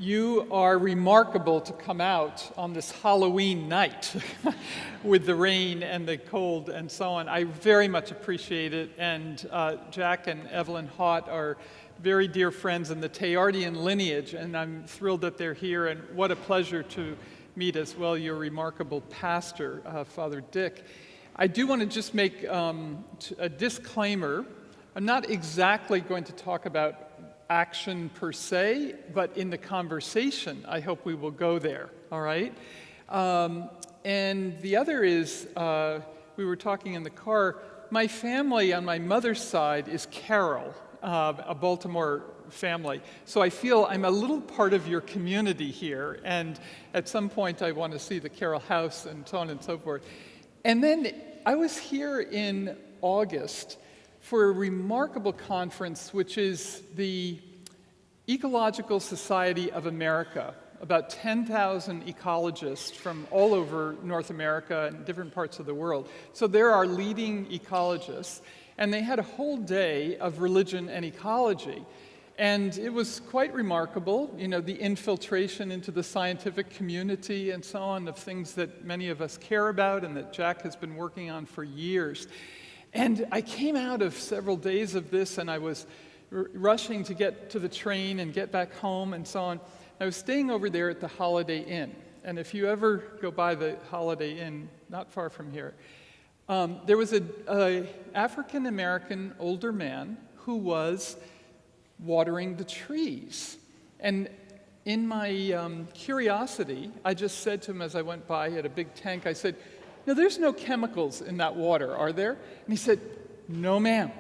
You are remarkable to come out on this Halloween night with the rain and the cold and so on. I very much appreciate it, and Jack and Evelyn Hott are very dear friends in the Teilhardian lineage, and I'm thrilled that they're here, and what a pleasure to meet as well your remarkable pastor, Father Dick. I do want to just make a disclaimer. I'm not exactly going to talk about action per se, but in the conversation, I hope we will go there, all right? And the other is, we were talking in the car, my family on my mother's side is Carroll, a Baltimore family. So I feel I'm a little part of your community here, and at some point I want to see the Carroll house and so on and so forth. And then I was here in August for a remarkable conference, which is the Ecological Society of America, about 10,000 ecologists from all over North America and different parts of the world. So there are leading ecologists, and they had a whole day of religion and ecology. And it was quite remarkable, you know, the infiltration into the scientific community and so on of things that many of us care about and that Jack has been working on for years. And I came out of several days of this, and I was rushing to get to the train and get back home and so on. I was staying over there at the Holiday Inn. And if you ever go by the Holiday Inn, not far from here, there was an African-American older man who was watering the trees. And in my curiosity, I just said to him as I went by, he had a big tank, I said, "Now, there's no chemicals in that water, are there?" And he said, "No, ma'am."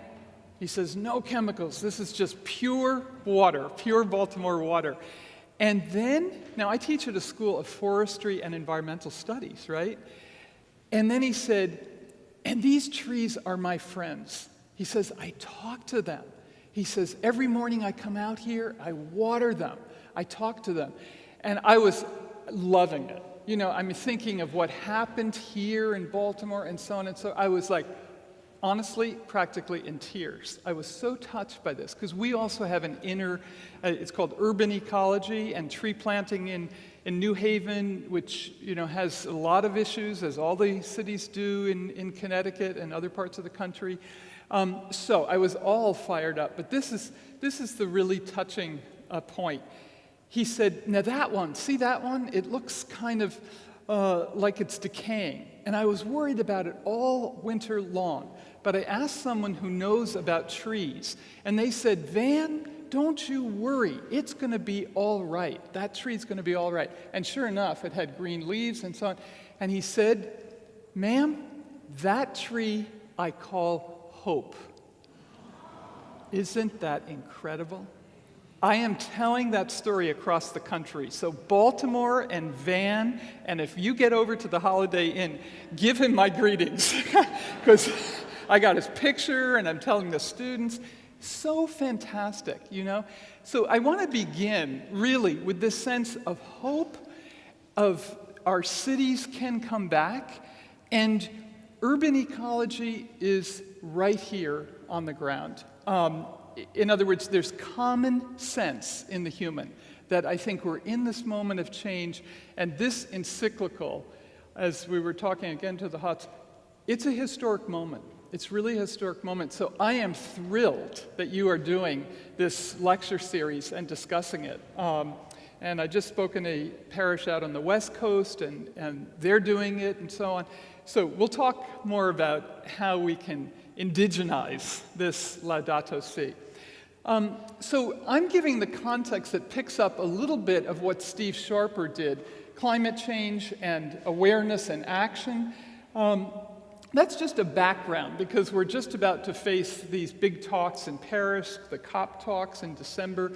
He says, "No chemicals. This is just pure water, pure Baltimore water." And then, now I teach at a school of forestry and environmental studies, right? And then he said, "And these trees are my friends." He says, "I talk to them." He says, "Every morning I come out here, I water them, I talk to them." And I was loving it. You know, I'm thinking of what happened here in Baltimore and so on and so. I was like, honestly, practically in tears. I was so touched by this, because we also have an inner, it's called urban ecology and tree planting in New Haven, which, you know, has a lot of issues, as all the cities do in Connecticut and other parts of the country. So I was all fired up, but this is the really touching point. He said, "Now that one, see that one? It looks kind of like it's decaying." And I was worried about it all winter long. But I asked someone who knows about trees, and they said, "Van, don't you worry. It's going to be all right. That tree's going to be all right." And sure enough, it had green leaves and so on. And he said, "Ma'am, that tree I call hope." Isn't that incredible? I am telling that story across the country. So Baltimore and Van, and if you get over to the Holiday Inn, give him my greetings, because I got his picture and I'm telling the students. So fantastic, you know? So I want to begin really with this sense of hope, of our cities can come back, and urban ecology is right here on the ground. In other words, there's common sense in the human that I think we're in this moment of change, and this encyclical, as we were talking again to the Hotts, it's a historic moment. It's really a historic moment. So I am thrilled that you are doing this lecture series and discussing it. And I just spoke in a parish out on the West Coast, and they're doing it and so on. So we'll talk more about how we can indigenize this Laudato Si. So I'm giving the context that picks up a little bit of what Steve Sharper did, climate change and awareness and action. That's just a background, because we're just about to face these big talks in Paris, the COP talks in December.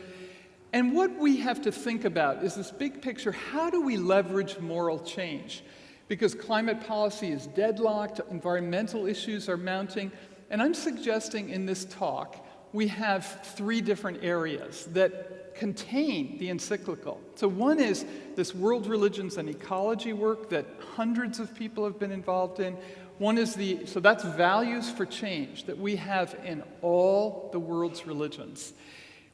And what we have to think about is this big picture: how do we leverage moral change? Because climate policy is deadlocked, environmental issues are mounting, and I'm suggesting in this talk we have three different areas that contain the encyclical. So one is this world religions and ecology work that hundreds of people have been involved in. One is so that's values for change that we have in all the world's religions.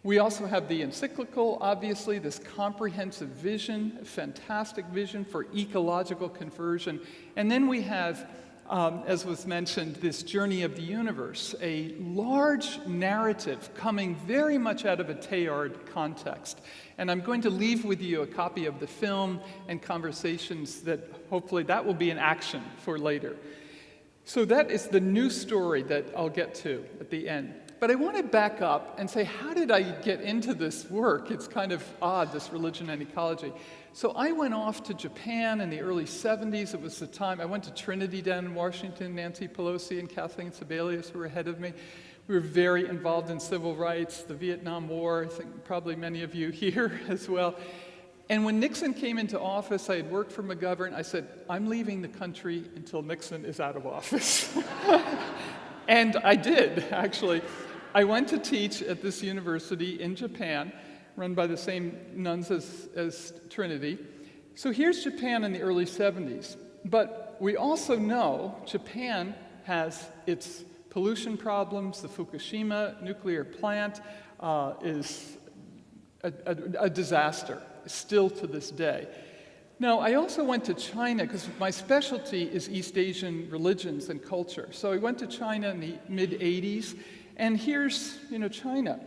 We also have the Encyclical, obviously, this comprehensive vision, fantastic vision for ecological conversion. And then we have, as was mentioned, this journey of the universe, a large narrative coming very much out of a Teilhard context. And I'm going to leave with you a copy of the film and conversations that hopefully that will be an action for later. So that is the new story that I'll get to at the end. But I want to back up and say, how did I get into this work? It's kind of odd, this religion and ecology. So I went off to Japan in the early 70s. It was the time I went to Trinity down in Washington. Nancy Pelosi and Kathleen Sebelius were ahead of me. We were very involved in civil rights, the Vietnam War, I think probably many of you here as well. And when Nixon came into office, I had worked for McGovern. I said, I'm leaving the country until Nixon is out of office. And I did, actually. I went to teach at this university in Japan, run by the same nuns as Trinity. So here's Japan in the early 70s. But we also know Japan has its pollution problems. The Fukushima nuclear plant is a disaster, still to this day. Now, I also went to China because my specialty is East Asian religions and culture. So I went to China in the mid-'80s. And here's, China.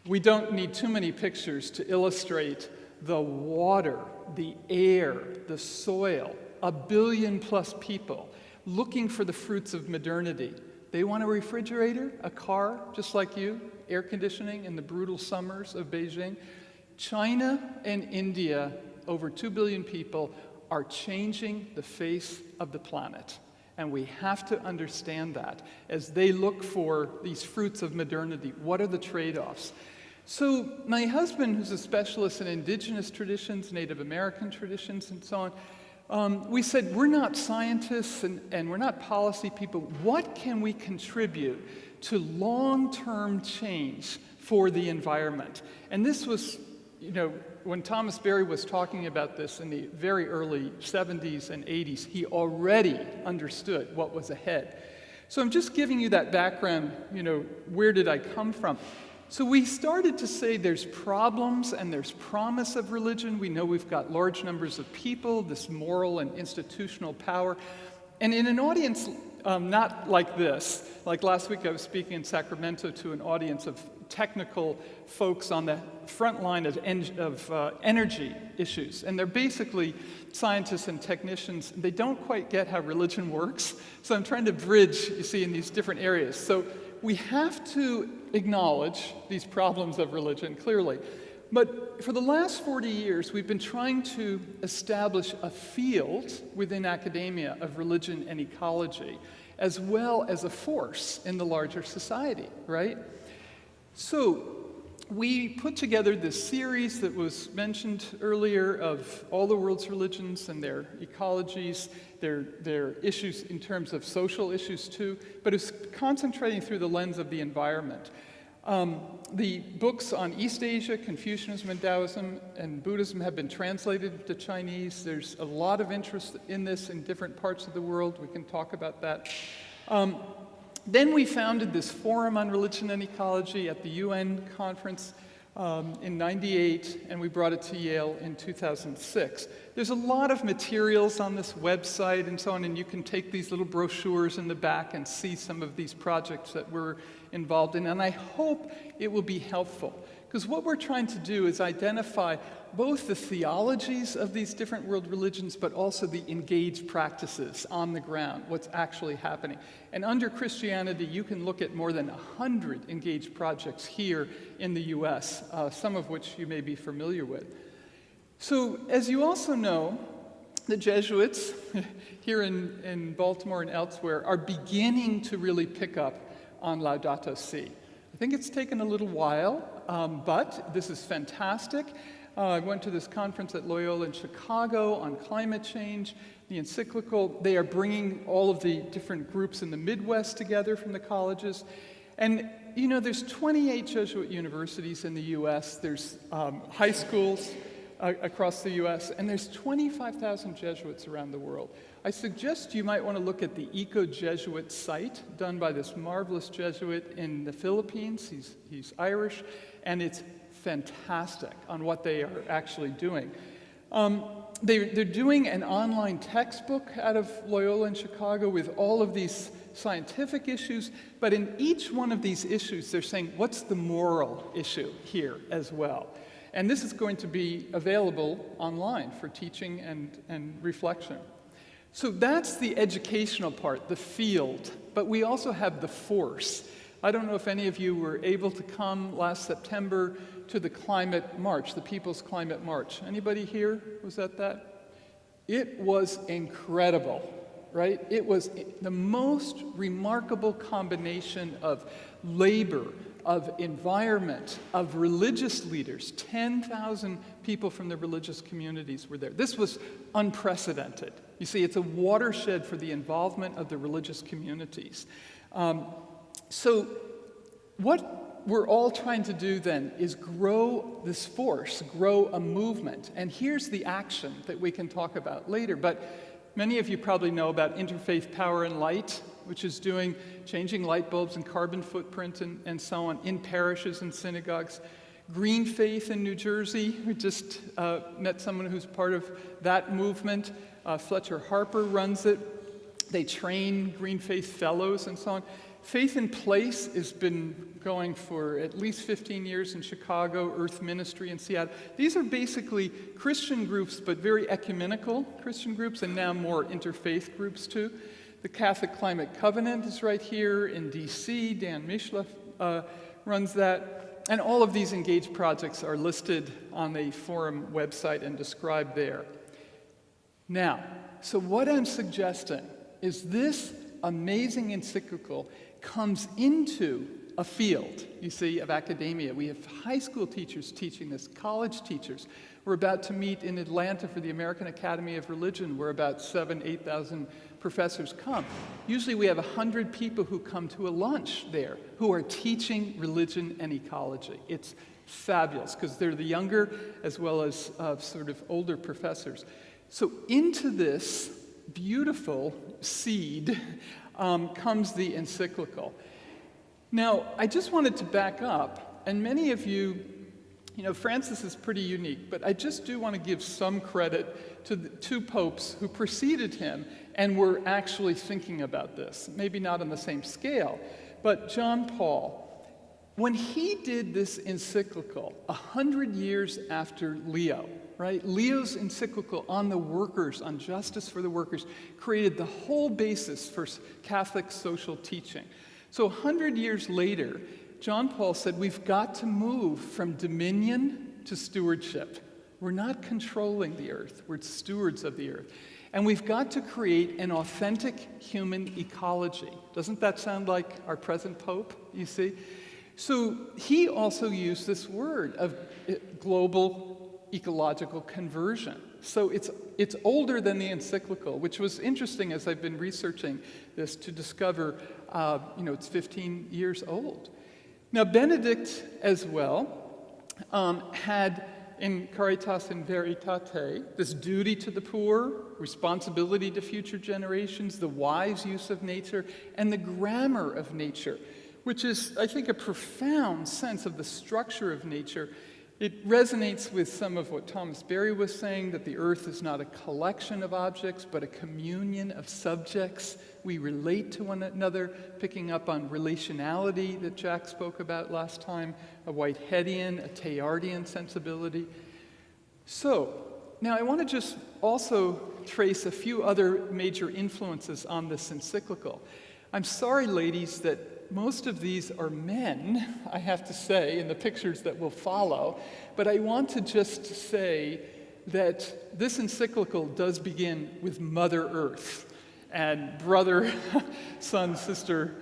We don't need too many pictures to illustrate the water, the air, the soil, 1 billion plus people looking for the fruits of modernity. They want a refrigerator, a car, just like you, air conditioning in the brutal summers of Beijing. China and India, over 2 billion people, are changing the face of the planet. And we have to understand that as they look for these fruits of modernity. What are the trade-offs? So my husband, who's a specialist in indigenous traditions, Native American traditions, and so on, we said, we're not scientists and we're not policy people. What can we contribute to long-term change for the environment? And this was, when Thomas Berry was talking about this in the very early 70s and 80s, he already understood what was ahead. So I'm just giving you that background, where did I come from? So we started to say there's problems and there's promise of religion. We know we've got large numbers of people, this moral and institutional power. And in an audience not like this, like last week I was speaking in Sacramento to an audience of technical folks on the front line of energy issues. And they're basically scientists and technicians. They don't quite get how religion works. So I'm trying to bridge, you see, in these different areas. So we have to acknowledge these problems of religion, clearly. But for the last 40 years, we've been trying to establish a field within academia of religion and ecology, as well as a force in the larger society, right? So we put together this series that was mentioned earlier of all the world's religions and their ecologies, their issues in terms of social issues too, but it's concentrating through the lens of the environment. The books on East Asia, Confucianism and Taoism, and Buddhism have been translated to Chinese. There's a lot of interest in this in different parts of the world. We can talk about that. Then we founded this Forum on Religion and Ecology at the UN conference in '98, and we brought it to Yale in 2006. There's a lot of materials on this website and so on, and you can take these little brochures in the back and see some of these projects that we're involved in, and I hope it will be helpful. Because what we're trying to do is identify both the theologies of these different world religions, but also the engaged practices on the ground, what's actually happening. And under Christianity, you can look at more than 100 engaged projects here in the US, some of which you may be familiar with. So, as you also know, the Jesuits here in Baltimore and elsewhere are beginning to really pick up on Laudato Si. I think it's taken a little while, but this is fantastic. I went to this conference at Loyola in Chicago on climate change, the Encyclical. They are bringing all of the different groups in the Midwest together from the colleges. And, you know, there's 28 Jesuit universities in the U.S. There's high schools across the U.S., and there's 25,000 Jesuits around the world. I suggest you might want to look at the Eco-Jesuit site done by this marvelous Jesuit in the Philippines. He's Irish. and it's fantastic on what they are actually doing. They're doing an online textbook out of Loyola in Chicago with all of these scientific issues, but in each one of these issues, they're saying, what's the moral issue here as well? And this is going to be available online for teaching and reflection. So that's the educational part, the field, but we also have the force. I don't know if any of you were able to come last September to the climate march, the People's Climate March. Anybody here was at that? It was incredible, right? It was the most remarkable combination of labor, of environment, of religious leaders. 10,000 people from the religious communities were there. This was unprecedented. You see, it's a watershed for the involvement of the religious communities. So what we're all trying to do then is grow this force, grow a movement. And here's the action that we can talk about later. But many of you probably know about Interfaith Power and Light, which is changing light bulbs and carbon footprint and so on in parishes and synagogues. Green Faith in New Jersey, we just met someone who's part of that movement. Fletcher Harper runs it. They train Green Faith fellows and so on. Faith in Place has been going for at least 15 years in Chicago, Earth Ministry in Seattle. These are basically Christian groups, but very ecumenical Christian groups, and now more interfaith groups too. The Catholic Climate Covenant is right here in DC. Dan Mischla runs that. And all of these engaged projects are listed on the forum website and described there. Now, so what I'm suggesting is this amazing encyclical comes into a field, you see, of academia. We have high school teachers teaching this, college teachers. We're about to meet in Atlanta for the American Academy of Religion, where about 7,000 to 8,000 professors come. Usually we have 100 people who come to a lunch there who are teaching religion and ecology. It's fabulous because they're the younger as well as sort of older professors. So into this beautiful seed comes the encyclical. Now, I just wanted to back up, and many of you, Francis is pretty unique, but I just do want to give some credit to the two popes who preceded him and were actually thinking about this. Maybe not on the same scale, but John Paul, when he did this encyclical 100 years after Leo, right? Leo's encyclical on the workers, on justice for the workers, created the whole basis for Catholic social teaching. So 100 years later, John Paul said, we've got to move from dominion to stewardship. We're not controlling the earth, we're stewards of the earth. And we've got to create an authentic human ecology. Doesn't that sound like our present Pope, you see? So he also used this word of global ecological conversion. So it's older than the encyclical, which was interesting as I've been researching this to discover, it's 15 years old. Now, Benedict as well had in Caritas and Veritate this duty to the poor, responsibility to future generations, the wise use of nature, and the grammar of nature, which is, I think, a profound sense of the structure of nature. It resonates with some of what Thomas Berry was saying, that the earth is not a collection of objects, but a communion of subjects. We relate to one another, picking up on relationality that Jack spoke about last time, a Whiteheadian, a Teilhardian sensibility. So, now I want to just also trace a few other major influences on this encyclical. I'm sorry, ladies, that most of these are men, I have to say, in the pictures that will follow, but I want to just say that this encyclical does begin with Mother Earth and brother, sun, sister,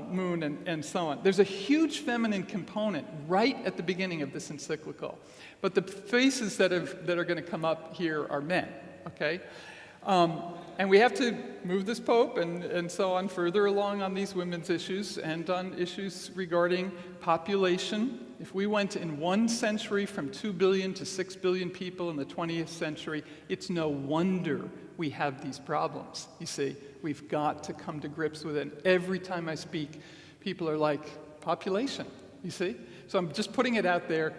moon, and so on. There's a huge feminine component right at the beginning of this encyclical, but the faces that are going to come up here are men, okay? And we have to move this Pope and so on further along on these women's issues and on issues regarding population. If we went in 1 century from 2 billion to 6 billion people in the 20th century, it's no wonder we have these problems. You see, we've got to come to grips with it. Every time I speak, people are like, population. you see? So I'm just putting it out there.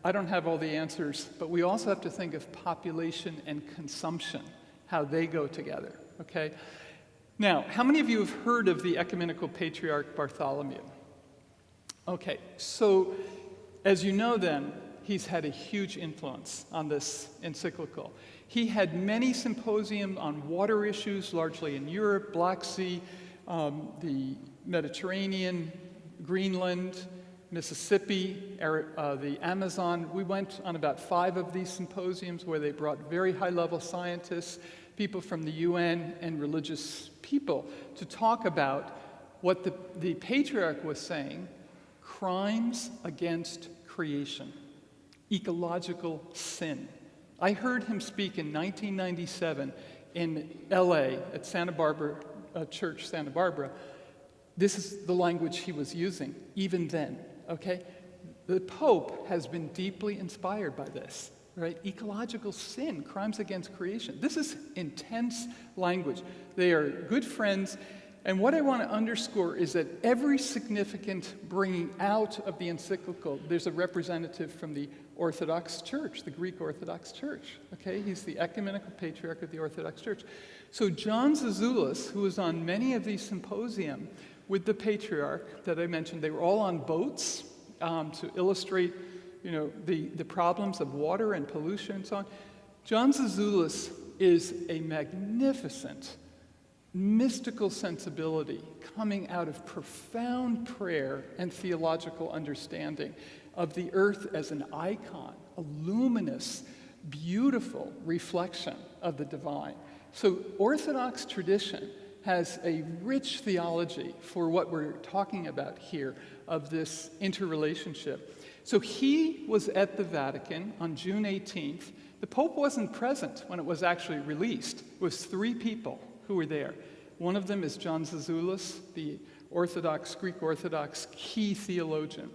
I don't have all the answers, but we also have to think of population and consumption, how they go together, okay? Now, how many of you have heard of the Ecumenical Patriarch Bartholomew? Okay, so as you know then, he's had a huge influence on this encyclical. He had many symposiums on water issues, largely in Europe, Black Sea, the Mediterranean, Greenland, Mississippi, the Amazon. We went on about 5 of these symposiums where they brought very high-level scientists, people from the UN, and religious people to talk about what the Patriarch was saying: crimes against creation, ecological sin. I heard him speak in 1997 in LA at Santa Barbara Church, Santa Barbara. This is the language he was using even then, okay? The Pope has been deeply inspired by this, right? Ecological sin, crimes against creation. This is intense language. They are good friends. And what I want to underscore is that every significant bringing out of the encyclical, there's a representative from the Orthodox Church, the Greek Orthodox Church, okay? He's the Ecumenical Patriarch of the Orthodox Church. So John Zizioulas, who was on many of these symposium with the Patriarch that I mentioned, they were all on boats to illustrate, the problems of water and pollution and so on. John Zizioulas is a magnificent mystical sensibility coming out of profound prayer and theological understanding of the earth as an icon, a luminous, beautiful reflection of the divine. So Orthodox tradition has a rich theology for what we're talking about here of this interrelationship. So he was at the Vatican on June 18th. The Pope wasn't present when it was actually released. It was 3 people who were there. One of them is John Zizioulas, the Greek Orthodox key theologian.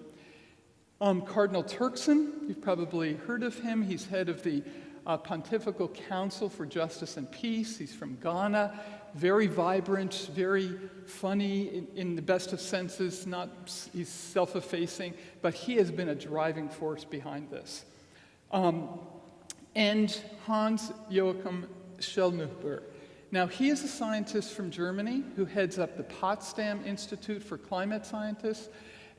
Cardinal Turkson, you've probably heard of him. He's head of the Pontifical Council for Justice and Peace. He's from Ghana. Very vibrant, very funny in the best of senses. He's self-effacing, but he has been a driving force behind this. And Hans Joachim Shellnhuber. Now, he is a scientist from Germany who heads up the Potsdam Institute for Climate Scientists,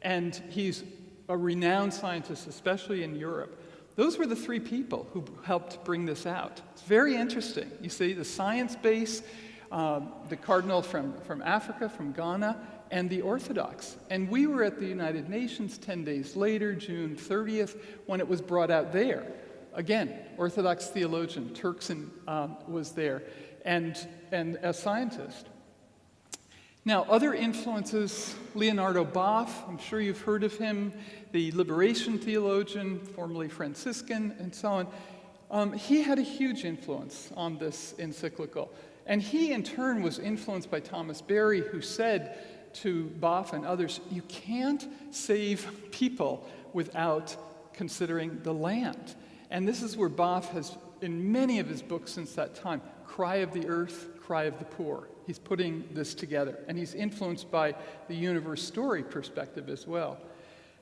and he's a renowned scientist, especially in Europe. Those were the 3 people who helped bring this out. It's very interesting. You see, the science base, the Cardinal from Africa, from Ghana, and the Orthodox. And we were at the United Nations 10 days later, June 30th, when it was brought out there. Again, Orthodox theologian Turkson was there, and a scientist. Now, other influences, Leonardo Boff, I'm sure you've heard of him, the liberation theologian, formerly Franciscan, and so on. He had a huge influence on this encyclical. And he, in turn, was influenced by Thomas Berry, who said to Boff and others, you can't save people without considering the land. And this is where Boff has, in many of his books since that time, Cry of the Earth, Cry of the Poor. He's putting this together, and he's influenced by the universe story perspective as well.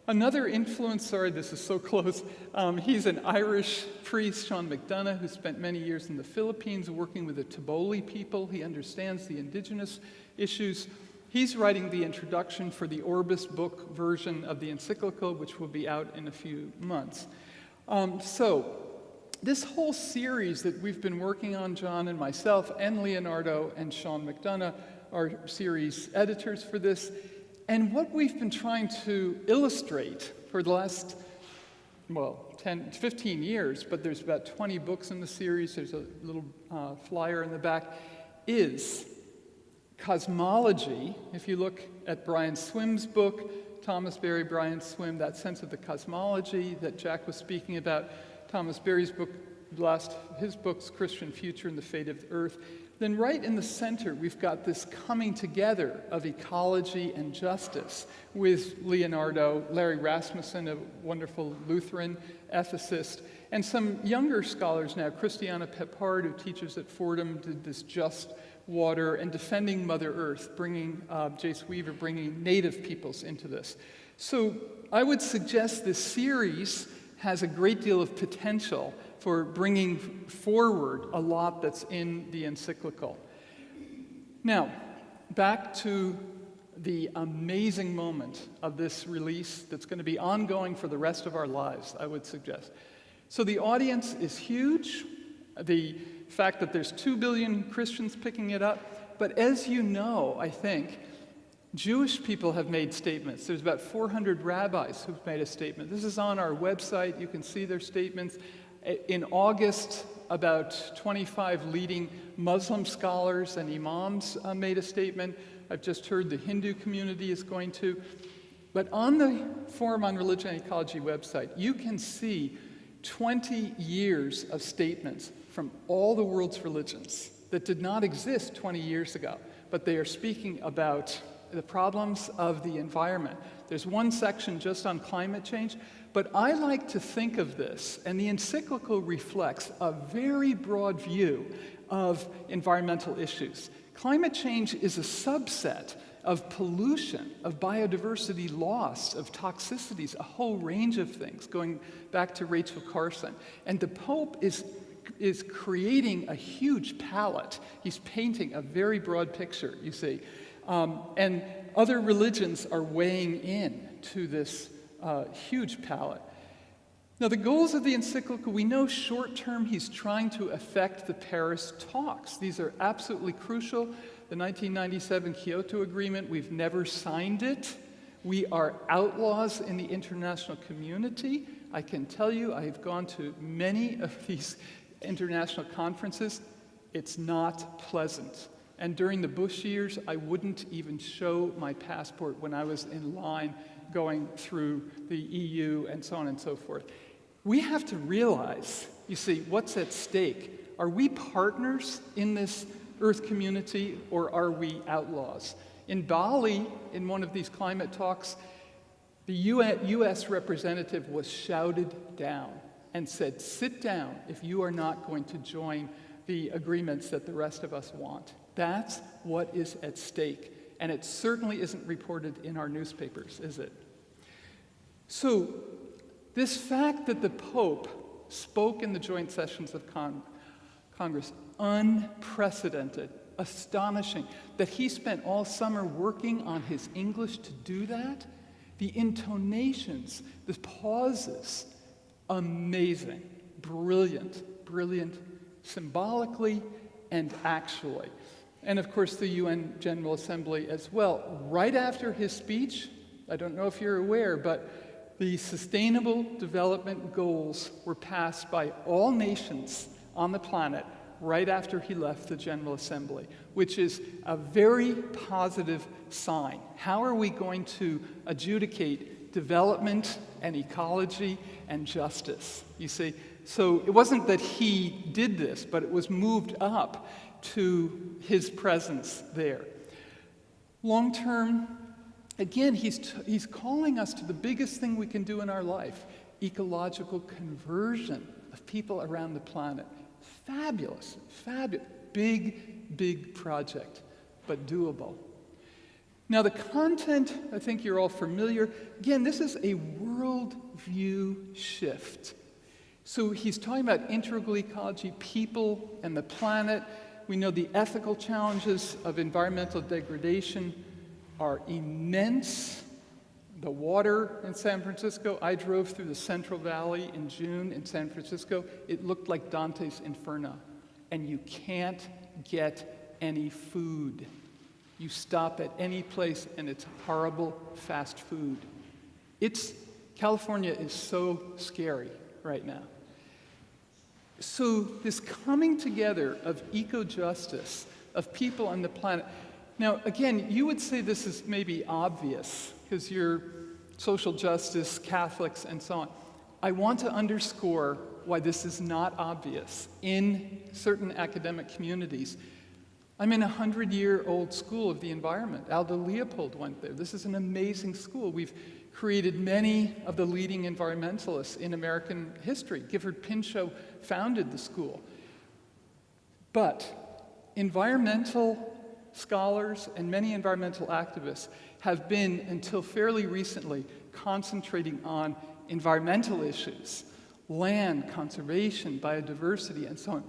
Another influence, sorry, this is so close, he's an Irish priest, Sean McDonagh, who spent many years in the Philippines working with the Taboli people. He understands the indigenous issues. He's writing the introduction for the Orbis book version of the Encyclical, which will be out in a few months. So this whole series that we've been working on, John and myself, and Leonardo and Sean McDonagh, are series editors for this. And what we've been trying to illustrate for the last, 10, 15 years, but there's about 20 books in the series, there's a little flyer in the back, is cosmology. If you look at Brian Swimme's book, Thomas Berry, Brian Swimme, that sense of the cosmology that Jack was speaking about, Thomas Berry's book, his book's Christian Future and the Fate of the Earth. Then right in the center, we've got this coming together of ecology and justice with Leonardo, Larry Rasmussen, a wonderful Lutheran ethicist, and some younger scholars now. Christiana Peppard, who teaches at Fordham, did this just water, and defending Mother Earth, bringing Jace Weaver, bringing native peoples into this. So I would suggest this series has a great deal of potential for bringing forward a lot that's in the encyclical. Now, back to the amazing moment of this release that's going to be ongoing for the rest of our lives, I would suggest. So the audience is huge. The fact that there's 2 billion Christians picking it up. But as you know, I think, Jewish people have made statements. There's about 400 rabbis who've made a statement. This is on our website. You can see their statements. In August, about 25 leading Muslim scholars and imams made a statement. I've just heard the Hindu community is going to. But on the Forum on Religion and Ecology website, you can see 20 years of statements from all the world's religions that did not exist 20 years ago, but they are speaking about the problems of the environment. There's one section just on climate change, but I like to think of this, and the encyclical reflects a very broad view of environmental issues. Climate change is a subset of pollution, of biodiversity loss, of toxicities, a whole range of things, going back to Rachel Carson. And the Pope is creating a huge palette. He's painting a very broad picture, you see. And other religions are weighing in to this huge palette. Now, the goals of the encyclical, we know short-term he's trying to affect the Paris talks. These are absolutely crucial. The 1997 Kyoto Agreement, we've never signed it. We are outlaws in the international community. I can tell you, I have gone to many of these international conferences. It's not pleasant. And during the Bush years, I wouldn't even show my passport when I was in line going through the EU and so on and so forth. We have to realize, you see, what's at stake. Are we partners in this Earth community, or are we outlaws? In Bali, in one of these climate talks, the US representative was shouted down and said, "Sit down if you are not going to join the agreements that the rest of us want." That's what is at stake, and it certainly isn't reported in our newspapers, is it? So, this fact that the Pope spoke in the joint sessions of Congress, unprecedented, astonishing, that he spent all summer working on his English to do that, the intonations, the pauses, amazing, brilliant, symbolically and actually. And of course the UN General Assembly as well. Right after his speech, I don't know if you're aware, but the Sustainable Development Goals were passed by all nations on the planet right after he left the General Assembly, which is a very positive sign. How are we going to adjudicate development and ecology and justice? You see, so it wasn't that he did this, but it was moved up to his presence there. Long term, again, he's calling us to the biggest thing we can do in our life, ecological conversion of people around the planet. Fabulous, big project, but doable. Now the content, I think you're all familiar. Again, this is a worldview shift. So he's talking about integral ecology, people and the planet. We know the ethical challenges of environmental degradation are immense. The water in San Francisco, I drove through the Central Valley in June in San Francisco. It looked like Dante's Inferno, and you can't get any food. You stop at any place and it's horrible fast food. California is so scary right now. So this coming together of eco-justice, of people on the planet. Now, again, you would say this is maybe obvious because you're social justice, Catholics, and so on. I want to underscore why this is not obvious in certain academic communities. I'm in a 100-year-old school of the environment. Aldo Leopold went there. This is an amazing school. We've created many of the leading environmentalists in American history. Gifford Pinchot founded the school. But environmental scholars and many environmental activists have been, until fairly recently, concentrating on environmental issues, land, conservation, biodiversity, and so on.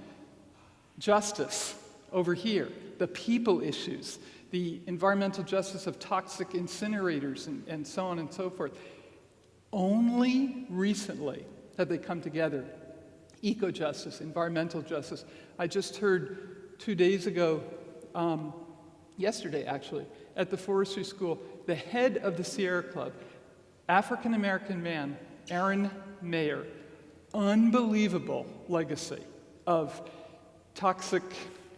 Justice, over here, the people issues, the environmental justice of toxic incinerators, and so on and so forth. Only recently have they come together. Eco-justice, environmental justice. I just heard 2 days ago, yesterday actually, at the forestry school, the head of the Sierra Club, African-American man, Aaron Mayer, unbelievable legacy of toxic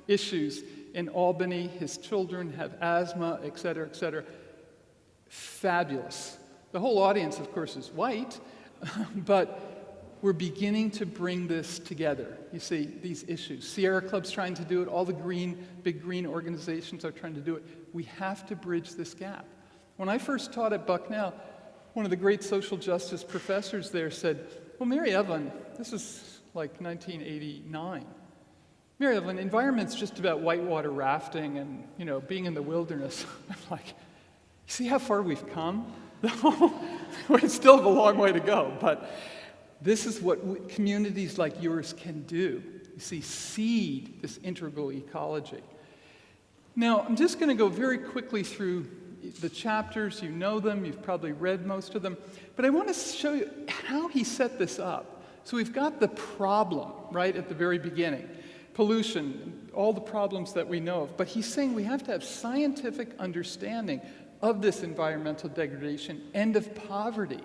issues in Albany. His children have asthma, et cetera, et cetera. Fabulous. The whole audience, of course, is white, but we're beginning to bring this together. You see, these issues. Sierra Club's trying to do it. All the big green organizations are trying to do it. We have to bridge this gap. When I first taught at Bucknell, one of the great social justice professors there said, well, Mary Evelyn, this is like 1989. Mary Evelyn, environment's just about whitewater rafting and, being in the wilderness. I'm like, you see how far we've come? We still have a long way to go, but this is what communities like yours can do. You see, seed this integral ecology. Now, I'm just going to go very quickly through the chapters. You know them, you've probably read most of them, but I want to show you how he set this up. So we've got the problem, right, at the very beginning. Pollution, all the problems that we know of. But he's saying we have to have scientific understanding of this environmental degradation and of poverty.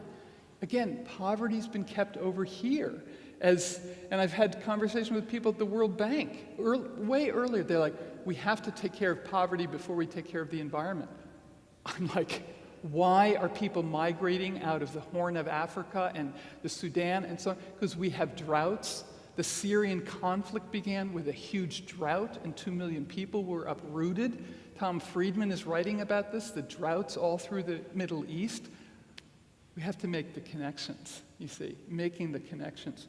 Again, poverty's been kept over here. And I've had conversations with people at the World Bank way earlier. They're like, we have to take care of poverty before we take care of the environment. I'm like, why are people migrating out of the Horn of Africa and the Sudan and so on? Because we have droughts. The Syrian conflict began with a huge drought, and 2 million people were uprooted. Tom Friedman is writing about this, the droughts all through the Middle East. We have to make the connections, you see, making the connections.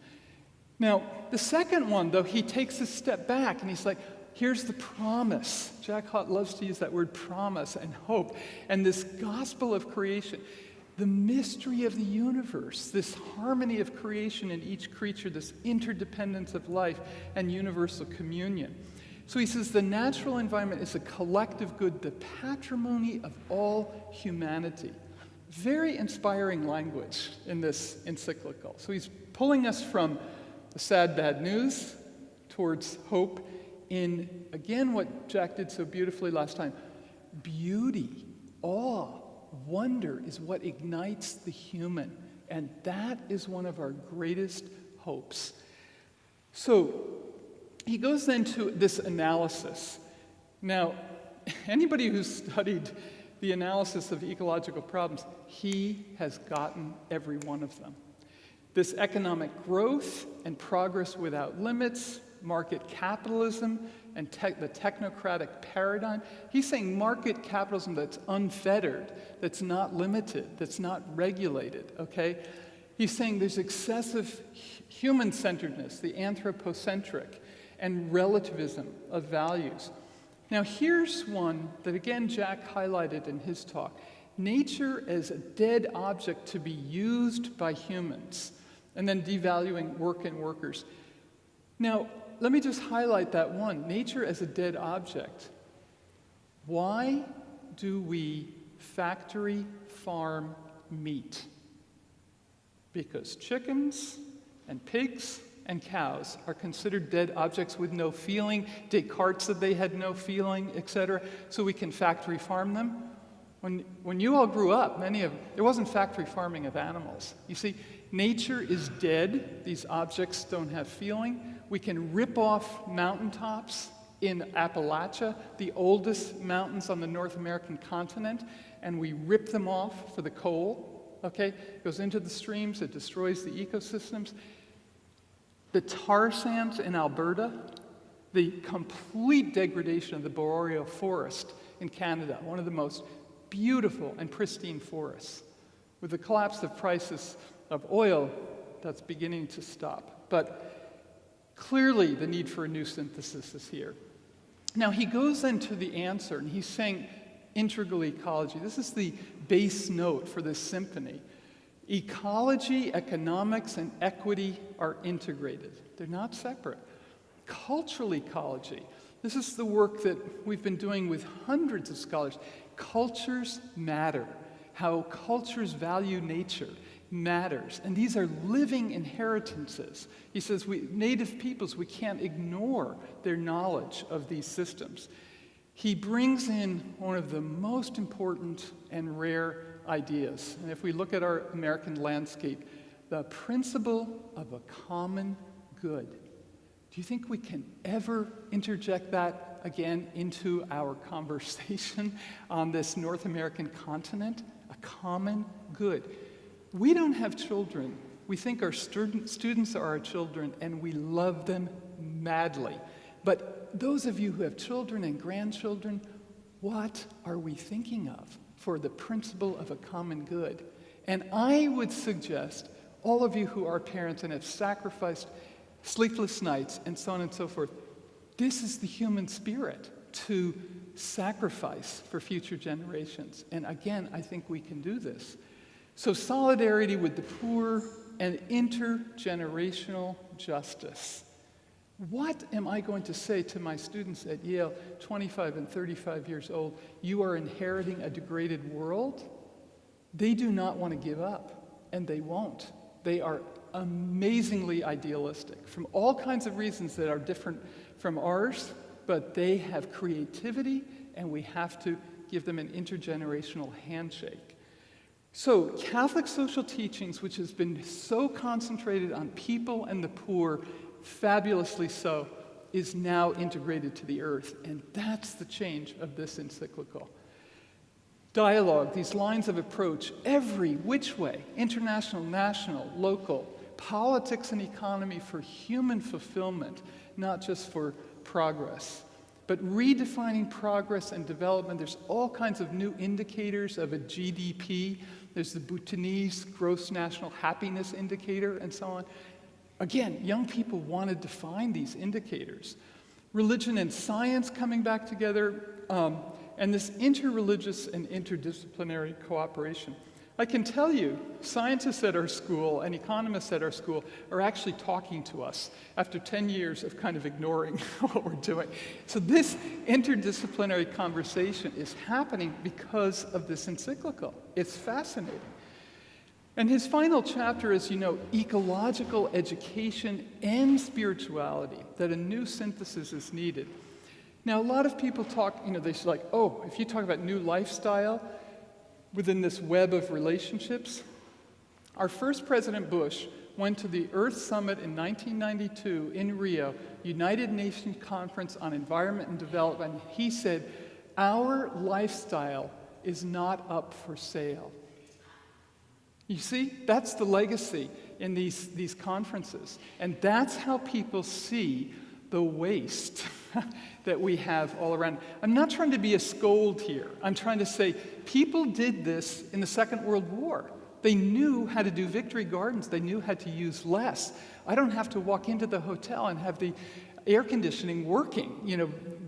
Now, the second one, though, he takes a step back, and he's like, here's the promise. Jack Hott loves to use that word promise and hope, and this gospel of creation. The mystery of the universe, this harmony of creation in each creature, this interdependence of life and universal communion. So he says the natural environment is a collective good, the patrimony of all humanity. Very inspiring language in this encyclical. So he's pulling us from the sad, bad news towards hope in, again, what Jack did so beautifully last time, beauty, awe. Wonder is what ignites the human, and that is one of our greatest hopes. So he goes then to this analysis. Now, anybody who's studied the analysis of ecological problems, he has gotten every one of them. This economic growth and progress without limits, market capitalism, and the technocratic paradigm. He's saying market capitalism that's unfettered, that's not limited, that's not regulated, okay? He's saying there's excessive human-centeredness, the anthropocentric, and relativism of values. Now here's one that, again, Jack highlighted in his talk. Nature as a dead object to be used by humans, and then devaluing work and workers. Now, let me just highlight that one, nature as a dead object. Why do we factory farm meat? Because chickens and pigs and cows are considered dead objects with no feeling. Descartes said they had no feeling, etc. So we can factory farm them. When you all grew up, there wasn't factory farming of animals. You see, nature is dead. These objects don't have feeling. We can rip off mountaintops in Appalachia, the oldest mountains on the North American continent, and we rip them off for the coal, okay? It goes into the streams, it destroys the ecosystems. The tar sands in Alberta, the complete degradation of the boreal forest in Canada, one of the most beautiful and pristine forests. With the collapse of prices of oil, that's beginning to stop. But clearly, the need for a new synthesis is here. Now, he goes into the answer, and he's saying integral ecology. This is the bass note for this symphony. Ecology, economics, and equity are integrated. They're not separate. Cultural ecology. This is the work that we've been doing with hundreds of scholars. Cultures matter. How cultures value nature matters. And these are living inheritances. He says, native peoples, we can't ignore their knowledge of these systems. He brings in one of the most important and rare ideas. And if we look at our American landscape, the principle of a common good. Do you think we can ever interject that again into our conversation on this North American continent? A common good. We don't have children. We think our students are our children, and we love them madly. But those of you who have children and grandchildren, what are we thinking of for the principle of a common good? And I would suggest all of you who are parents and have sacrificed sleepless nights and so on and so forth, this is the human spirit to sacrifice for future generations. And again, I think we can do this. So solidarity with the poor and intergenerational justice. What am I going to say to my students at Yale, 25 and 35 years old? You are inheriting a degraded world? They do not want to give up, and they won't. They are amazingly idealistic from all kinds of reasons that are different from ours, but they have creativity, and we have to give them an intergenerational handshake. So Catholic social teachings, which has been so concentrated on people and the poor, fabulously so, is now integrated to the earth, and that's the change of this encyclical. Dialogue, these lines of approach, every which way, international, national, local, politics and economy for human fulfillment, not just for progress. But redefining progress and development, there's all kinds of new indicators of a GDP. There's the Bhutanese Gross National Happiness Indicator and so on. Again, young people want to define these indicators. Religion and science coming back together, and this interreligious and interdisciplinary cooperation. I can tell you, scientists at our school and economists at our school are actually talking to us after 10 years of kind of ignoring what we're doing. So this interdisciplinary conversation is happening because of this encyclical. It's fascinating. And his final chapter is, ecological education and spirituality, that a new synthesis is needed. Now, a lot of people talk, they say like, oh, if you talk about new lifestyle within this web of relationships, our first President Bush went to the Earth Summit in 1992 in Rio, United Nations Conference on Environment and Development. He said, our lifestyle is not up for sale. You see, that's the legacy in these conferences. And that's how people see the waste that we have all around. I'm not trying to be a scold here. I'm trying to say people did this in the Second World War. They knew how to do victory gardens. They knew how to use less. I don't have to walk into the hotel and have the air conditioning working,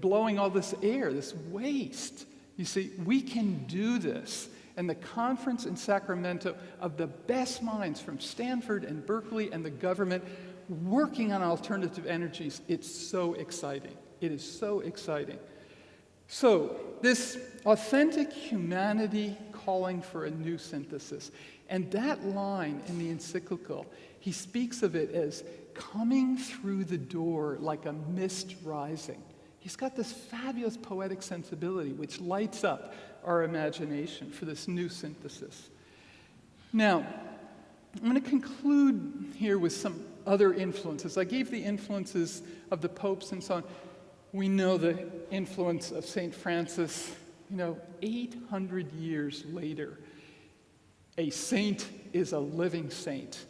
blowing all this air, this waste. You see, we can do this. And the conference in Sacramento of the best minds from Stanford and Berkeley and the government working on alternative energies, it's so exciting. It is so exciting. So this authentic humanity calling for a new synthesis. And that line in the encyclical, he speaks of it as coming through the door like a mist rising. He's got this fabulous poetic sensibility which lights up our imagination for this new synthesis. Now, I'm going to conclude here with some other influences. I gave the influences of the popes and so on. We know the influence of St. Francis, 800 years later. A saint is a living saint.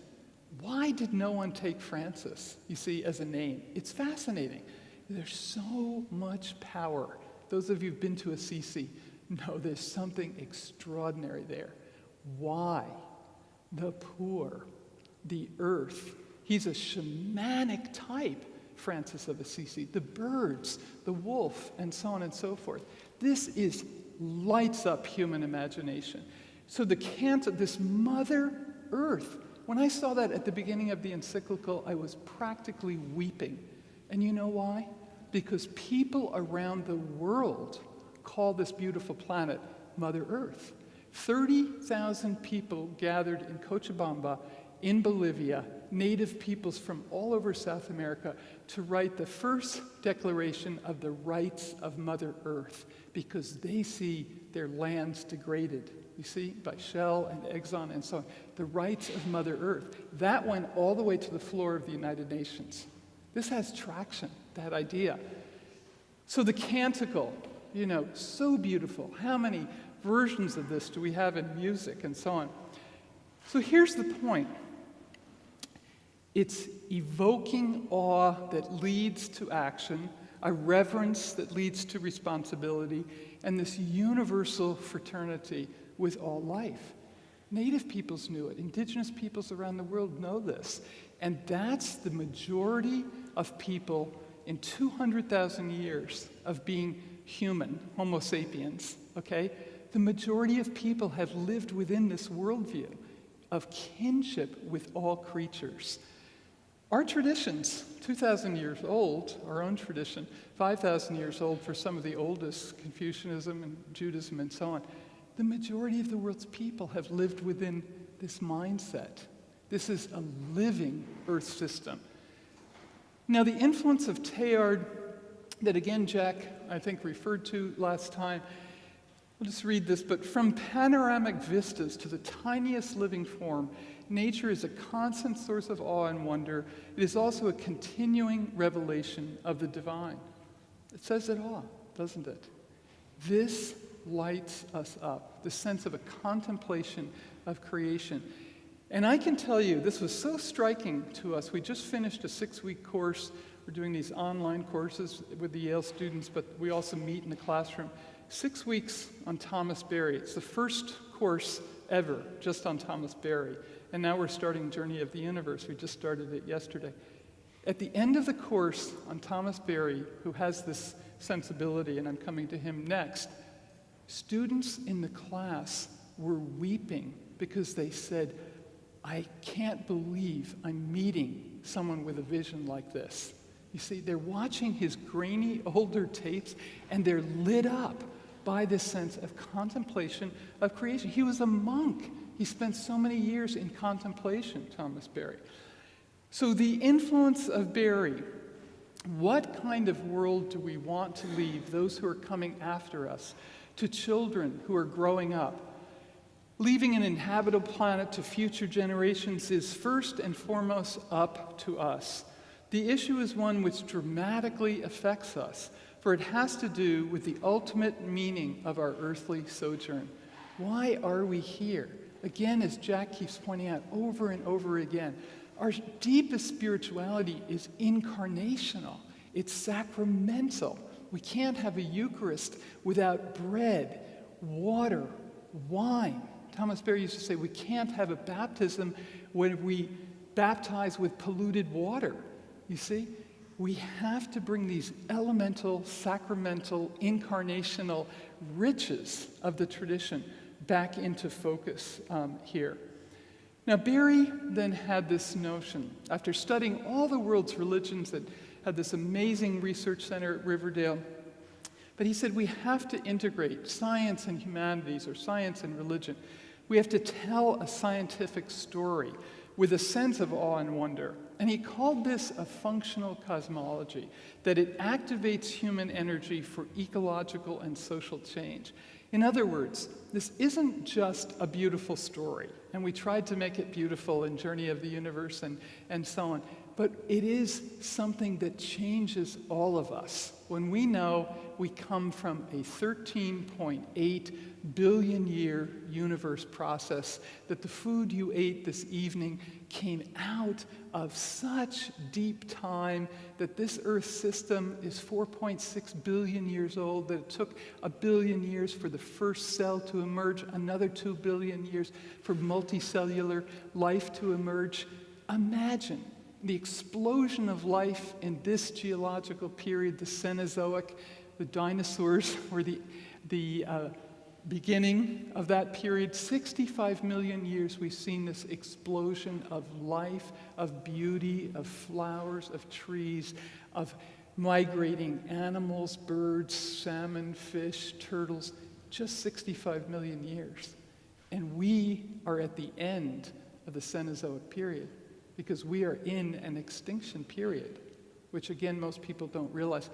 Why did no one take Francis, you see, as a name? It's fascinating. There's so much power. Those of you who've been to Assisi know there's something extraordinary there. Why? The poor, the earth. He's a shamanic type Francis of Assisi, the birds, the wolf, and so on and so forth. This lights up human imagination. So this Mother Earth, when I saw that at the beginning of the Encyclical, I was practically weeping. And you know why? Because people around the world call this beautiful planet Mother Earth. 30,000 people gathered in Cochabamba in Bolivia, native peoples from all over South America, to write the first declaration of the rights of Mother Earth, because they see their lands degraded, you see, by Shell and Exxon and so on. The rights of Mother Earth. That went all the way to the floor of the United Nations. This has traction, that idea. So the canticle, so beautiful. How many versions of this do we have in music and so on? So here's the point. It's evoking awe that leads to action, a reverence that leads to responsibility, and this universal fraternity with all life. Native peoples knew it. Indigenous peoples around the world know this. And that's the majority of people in 200,000 years of being human, Homo sapiens, okay? The majority of people have lived within this worldview of kinship with all creatures. Our traditions, 2,000 years old, our own tradition, 5,000 years old for some of the oldest, Confucianism and Judaism and so on, the majority of the world's people have lived within this mindset. This is a living Earth system. Now, the influence of Teilhard, that again Jack, I think, referred to last time, I'll just read this, but from panoramic vistas to the tiniest living form, nature is a constant source of awe and wonder. It is also a continuing revelation of the divine. It says it all, doesn't it? This lights us up, the sense of a contemplation of creation. And I can tell you, this was so striking to us. We just finished a 6-week course. We're doing these online courses with the Yale students, but we also meet in the classroom. 6 weeks on Thomas Berry. It's the first course ever just on Thomas Berry. And now we're starting Journey of the Universe. We just started it yesterday. At the end of the course on Thomas Berry, who has this sensibility, and I'm coming to him next, students in the class were weeping because they said, I can't believe I'm meeting someone with a vision like this. You see, they're watching his grainy older tapes, and they're lit up by this sense of contemplation of creation. He was a monk. He spent so many years in contemplation, Thomas Berry. So the influence of Berry, what kind of world do we want to leave those who are coming after us, to children who are growing up? Leaving an inhabitable planet to future generations is first and foremost up to us. The issue is one which dramatically affects us, for it has to do with the ultimate meaning of our earthly sojourn. Why are we here? Again, as Jack keeps pointing out over and over again, our deepest spirituality is incarnational. It's sacramental. We can't have a Eucharist without bread, water, wine. Thomas Berry used to say we can't have a baptism when we baptize with polluted water. You see, we have to bring these elemental, sacramental, incarnational riches of the tradition back into focus here. Now, Berry then had this notion, after studying all the world's religions that had this amazing research center at Riverdale, but he said we have to integrate science and humanities, or science and religion. We have to tell a scientific story with a sense of awe and wonder. And he called this a functional cosmology, that it activates human energy for ecological and social change. In other words, this isn't just a beautiful story, and we tried to make it beautiful in Journey of the Universe and so on, but it is something that changes all of us. When we know we come from a 13.8 billion year universe process, that the food you ate this evening came out of such deep time, that this Earth system is 4.6 billion years old, that it took 1 billion years for the first cell to emerge, another 2 billion years for multicellular life to emerge. Imagine the explosion of life in this geological period, the Cenozoic, the dinosaurs were the beginning of that period. 65 million years we've seen this explosion of life, of beauty, of flowers, of trees, of migrating animals, birds, salmon, fish, turtles, just 65 million years. And we are at the end of the Cenozoic period because we are in an extinction period, which again, most people don't realize.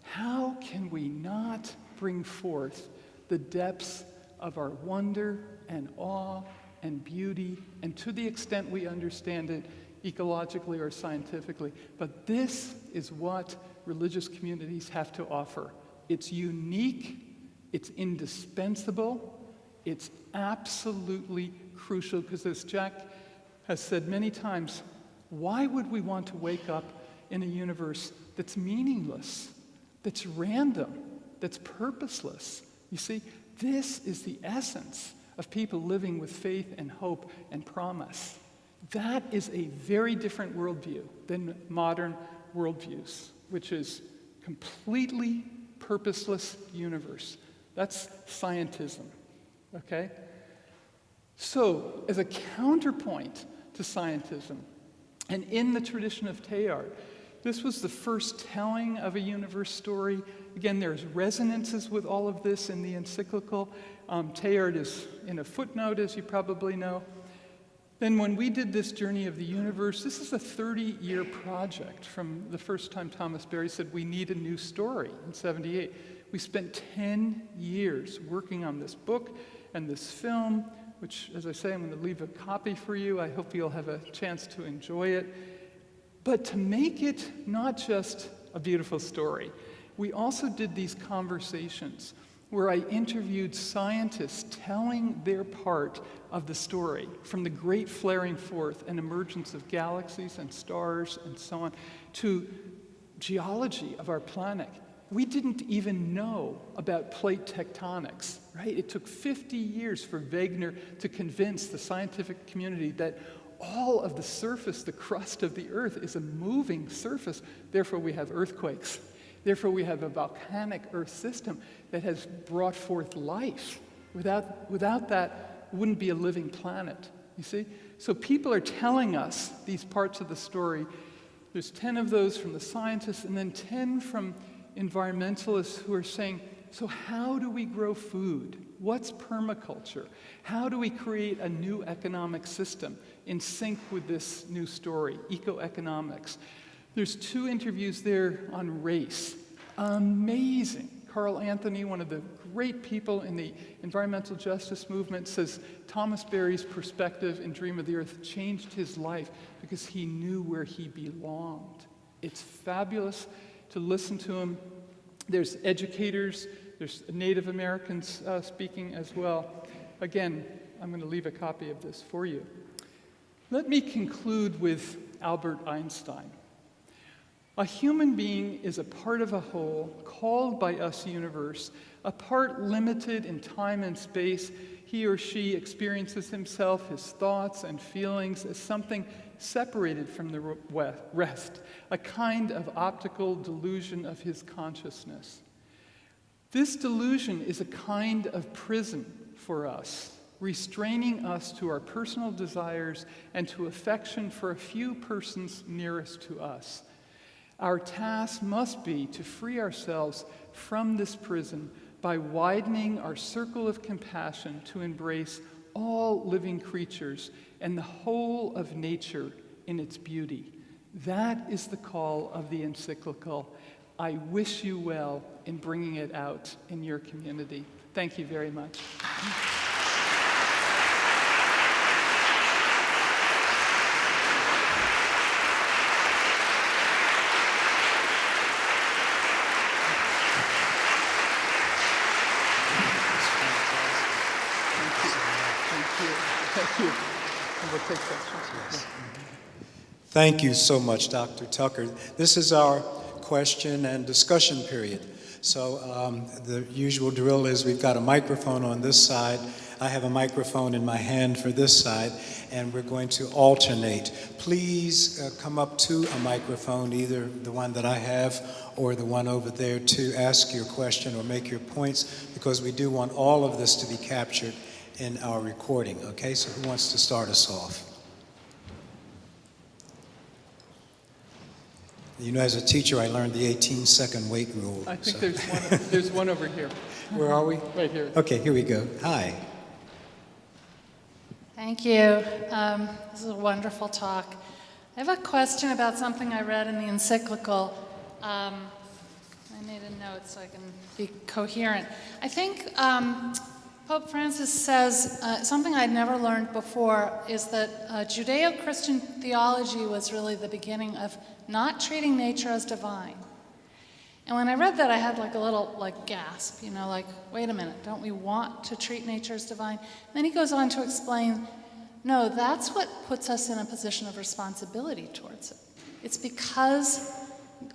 How can we not bring forth the depths of our wonder and awe and beauty, and to the extent we understand it ecologically or scientifically? But this is what religious communities have to offer. It's unique, it's indispensable, it's absolutely crucial, because as Jack has said many times, why would we want to wake up in a universe that's meaningless, that's random, that's purposeless? You see, this is the essence of people living with faith and hope and promise. That is a very different worldview than modern worldviews, which is completely purposeless universe. That's scientism, okay? So, as a counterpoint to scientism, and in the tradition of Teilhard, this was the first telling of a universe story. Again, there's resonances with all of this in the Encyclical. Teilhard is in a footnote, as you probably know. Then when we did this journey of the universe, this is a 30-year project from the first time Thomas Berry said we need a new story in 78. We spent 10 years working on this book and this film, which, as I say, I'm going to leave a copy for you. I hope you'll have a chance to enjoy it. But to make it not just a beautiful story, we also did these conversations where I interviewed scientists telling their part of the story, from the great flaring forth and emergence of galaxies and stars and so on, to geology of our planet. We didn't even know about plate tectonics, right? It took 50 years for Wegener to convince the scientific community that all of the surface, the crust of the Earth, is a moving surface. Therefore, we have earthquakes. Therefore, we have a volcanic Earth system that has brought forth life. Without that, it wouldn't be a living planet, you see? So people are telling us these parts of the story. There's 10 of those from the scientists, and then 10 from environmentalists who are saying, so how do we grow food? What's permaculture? How do we create a new economic system in sync with this new story, ecoeconomics? There's 2 interviews there on race. Amazing. Carl Anthony, one of the great people in the environmental justice movement, says Thomas Berry's perspective in Dream of the Earth changed his life because he knew where he belonged. It's fabulous to listen to him. There's educators, there's Native Americans speaking as well. Again, I'm going to leave a copy of this for you. Let me conclude with Albert Einstein. A human being is a part of a whole, called by us universe, a part limited in time and space. He or she experiences himself, his thoughts and feelings, as something separated from the rest, a kind of optical delusion of his consciousness. This delusion is a kind of prison for us, restraining us to our personal desires and to affection for a few persons nearest to us. Our task must be to free ourselves from this prison by widening our circle of compassion to embrace all living creatures and the whole of nature in its beauty. That is the call of the Encyclical. I wish you well in bringing it out in your community. Thank you very much. Thank you so much, Dr. Tucker. This is our question and discussion period. So the usual drill is we've got a microphone on this side. I have a microphone in my hand for this side, and we're going to alternate. Please come up to a microphone, either the one that I have or the one over there, to ask your question or make your points, because we do want all of this to be captured in our recording. Okay, so who wants to start us off? You know, as a teacher, I learned the 18-second wait rule. I think there's one over here. Where are we? Right here. Okay, here we go. Hi. Thank you. This is a wonderful talk. I have a question about something I read in the Encyclical. I made a note so I can be coherent. I think Pope Francis says something I'd never learned before is that Judeo-Christian theology was really the beginning of not treating nature as divine. And when I read that, I had like a little gasp, like, wait a minute, don't we want to treat nature as divine? And then he goes on to explain, no, that's what puts us in a position of responsibility towards it. It's because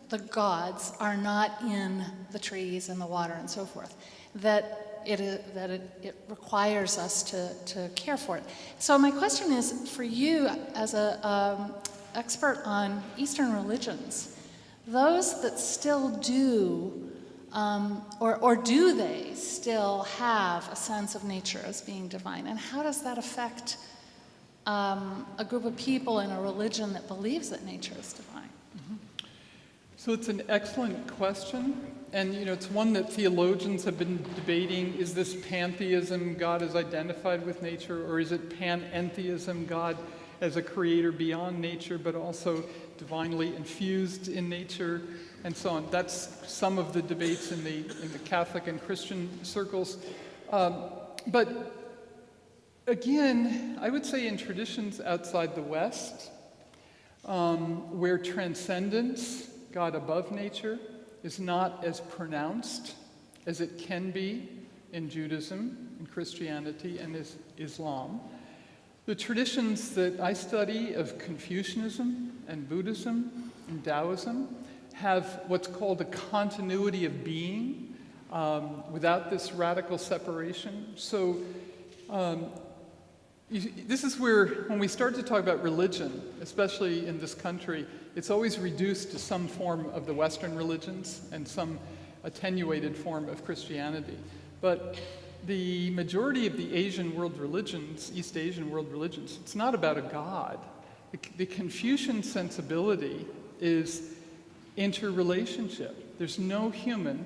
the gods are not in the trees and the water and so forth that it requires us to care for it. So my question is, for you as an expert on Eastern religions, those that still do, or do they still have a sense of nature as being divine? And how does that affect a group of people in a religion that believes that nature is divine? Mm-hmm. So it's an excellent question. And it's one that theologians have been debating. Is this pantheism, God is identified with nature, or is it panentheism, God as a creator beyond nature, but also divinely infused in nature, and so on? That's some of the debates in the Catholic and Christian circles. But again, I would say in traditions outside the West, where transcendence, God above nature, is not as pronounced as it can be in Judaism, in Christianity, and Islam, the traditions that I study of Confucianism and Buddhism and Taoism have what's called a continuity of being without this radical separation. So this is where, when we start to talk about religion, especially in this country, it's always reduced to some form of the Western religions and some attenuated form of Christianity. But the majority of the Asian world religions, East Asian world religions, it's not about a God. The Confucian sensibility is interrelationship. There's no human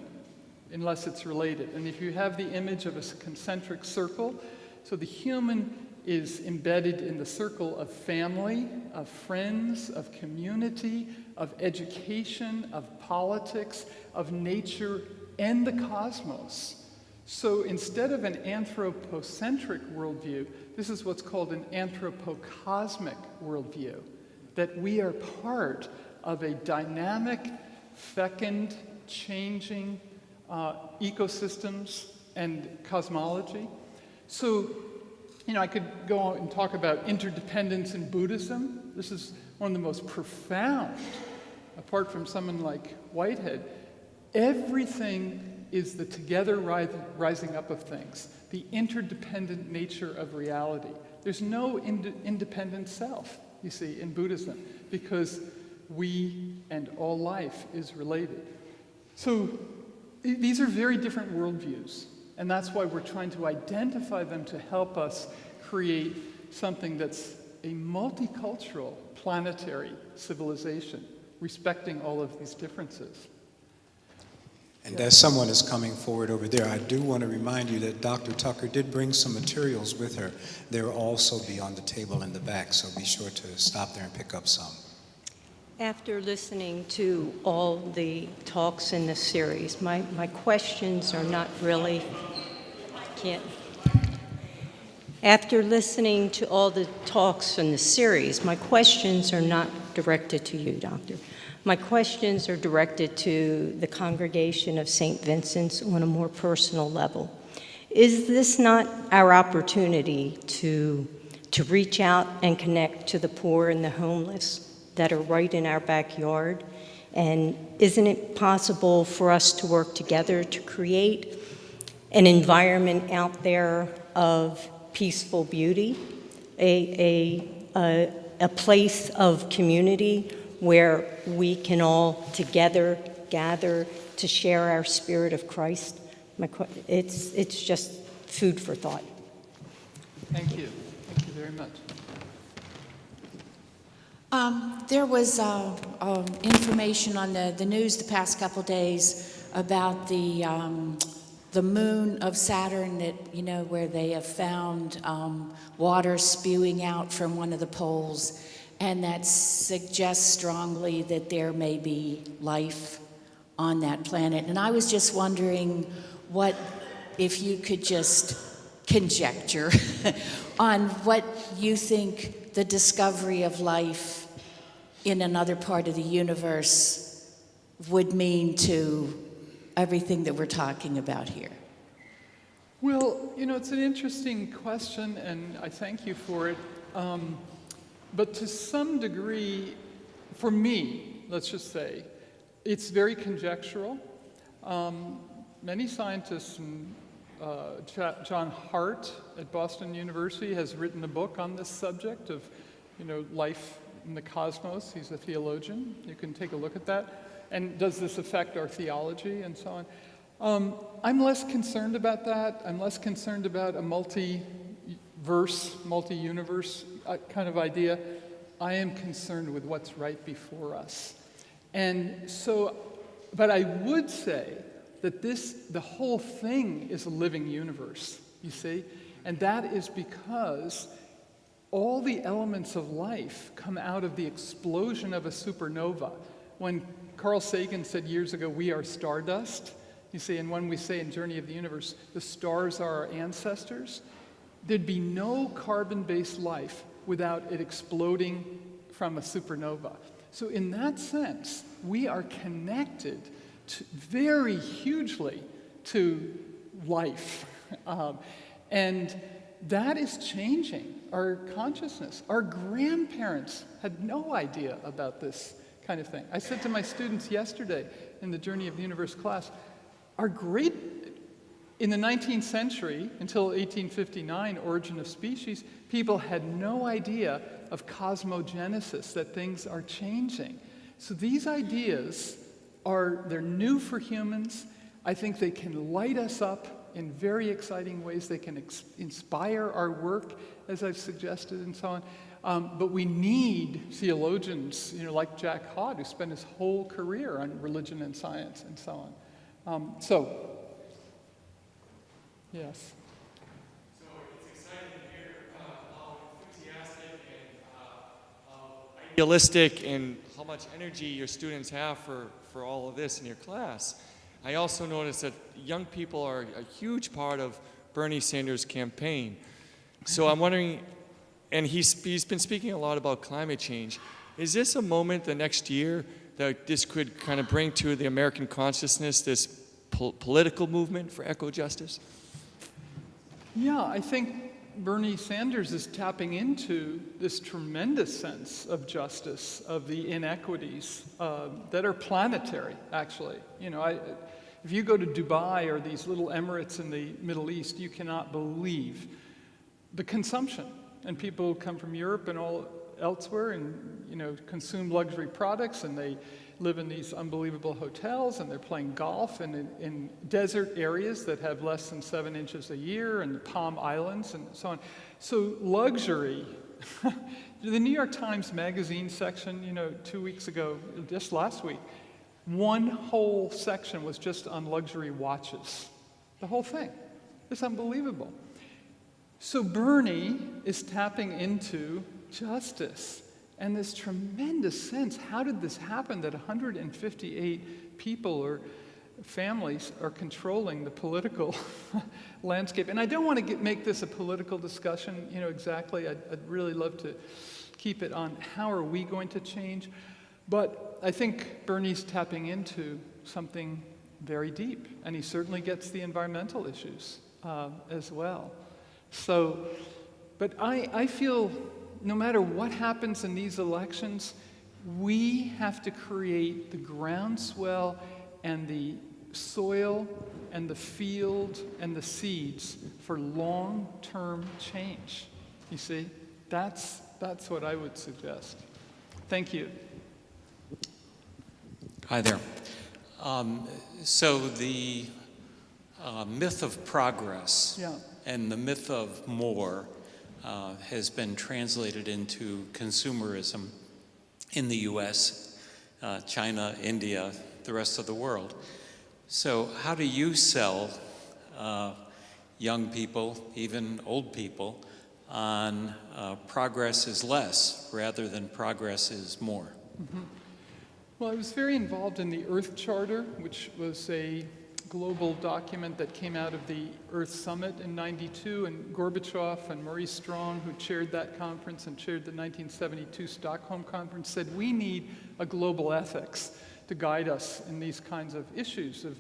unless it's related. And if you have the image of a concentric circle, so the human is embedded in the circle of family, of friends, of community, of education, of politics, of nature, and the cosmos. So instead of an anthropocentric worldview, this is what's called an anthropocosmic worldview, that we are part of a dynamic, fecund, changing ecosystems and cosmology. So, I could go on and talk about interdependence in Buddhism. This is one of the most profound, apart from someone like Whitehead. Everything is the together rising up of things, the interdependent nature of reality. There's no independent self, you see, in Buddhism, because we and all life is related. So these are very different worldviews. And that's why we're trying to identify them to help us create something that's a multicultural, planetary civilization, respecting all of these differences. And as someone is coming forward over there, I do want to remind you that Dr. Tucker did bring some materials with her. They'll also be on the table in the back, so be sure to stop there and pick up some. After listening to all the talks in this series, my questions are not really, After listening to all the talks in the series, my questions are not directed to you, Doctor. My questions are directed to the congregation of St. Vincent's on a more personal level. Is this not our opportunity to reach out and connect to the poor and the homeless that are right in our backyard? And isn't it possible for us to work together to create an environment out there of peaceful beauty, a place of community where we can all together gather to share our spirit of Christ. It's just food for thought. Thank you. Thank you very much. There was information on the news the past couple days about the moon of Saturn that, you know, where they have found water spewing out from one of the poles, and that suggests strongly that there may be life on that planet. And I was just wondering what, if you could just conjecture on what you think the discovery of life in another part of the universe would mean to everything that we're talking about here. Well, you know, it's an interesting question, and I thank you for it. But to some degree, for me, let's just say, it's very conjectural. Many scientists, and John Hart at Boston University has written a book on this subject of, you know, life in the cosmos. He's a theologian. You can take a look at that. And does this affect our theology and so on? I'm less concerned about that. I'm less concerned about a multi-verse, multi-universe kind of idea. I am concerned with what's right before us. And so, but I would say that the whole thing is a living universe, you see? And that is because all the elements of life come out of the explosion of a supernova. When Carl Sagan said years ago, we are stardust, you see, and when we say in Journey of the Universe, the stars are our ancestors, there'd be no carbon-based life without it exploding from a supernova. So in that sense, we are connected very hugely to life. And that is changing our consciousness. Our grandparents had no idea about this kind of thing. I said to my students yesterday in the Journey of the Universe class, in the 19th century, until 1859, Origin of Species, people had no idea of cosmogenesis, that things are changing. So these ideas they're new for humans. I think they can light us up in very exciting ways. They can inspire our work, as I've suggested, and so on. But we need theologians, you know, like Jack Hod, who spent his whole career on religion and science and so on. Yes. So it's exciting to hear how enthusiastic and how idealistic and how much energy your students have for all of this in your class. I also noticed that young people are a huge part of Bernie Sanders' campaign. So I'm wondering, and he's been speaking a lot about climate change. Is this a moment the next year that this could kind of bring to the American consciousness this political movement for eco-justice? Yeah, I think Bernie Sanders is tapping into this tremendous sense of justice, of the inequities that are planetary, actually. You know, if you go to Dubai or these little emirates in the Middle East, you cannot believe the consumption. And people come from Europe and all elsewhere and, you know, consume luxury products, and they live in these unbelievable hotels, and they're playing golf in desert areas that have less than 7 inches a year, and the Palm Islands and so on. So luxury, the New York Times Magazine section, you know, 2 weeks ago, just last week, one whole section was just on luxury watches. The whole thing. It's unbelievable. So Bernie is tapping into justice and this tremendous sense. How did this happen that 158 people or families are controlling the political landscape? And I don't want to make this a political discussion, you know, exactly. I'd really love to keep it on how are we going to change. But I think Bernie's tapping into something very deep, and he certainly gets the environmental issues as well. So, but I feel no matter what happens in these elections, we have to create the groundswell and the soil and the field and the seeds for long-term change. You see, that's what I would suggest. Thank you. Hi there. So the myth of progress and the myth of more has been translated into consumerism in the US, China, India, the rest of the world. So how do you sell young people, even old people, on progress is less rather than progress is more? Mm-hmm. Well, I was very involved in the Earth Charter, which was a global document that came out of the Earth Summit in '92, and Gorbachev and Maurice Strong, who chaired that conference and chaired the 1972 Stockholm Conference, said we need a global ethics to guide us in these kinds of issues of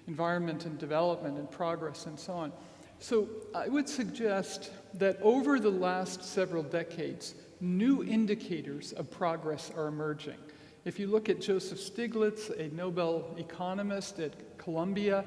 environment and development and progress and so on. So I would suggest that over the last several decades, new indicators of progress are emerging. If you look at Joseph Stiglitz, a Nobel economist at Columbia,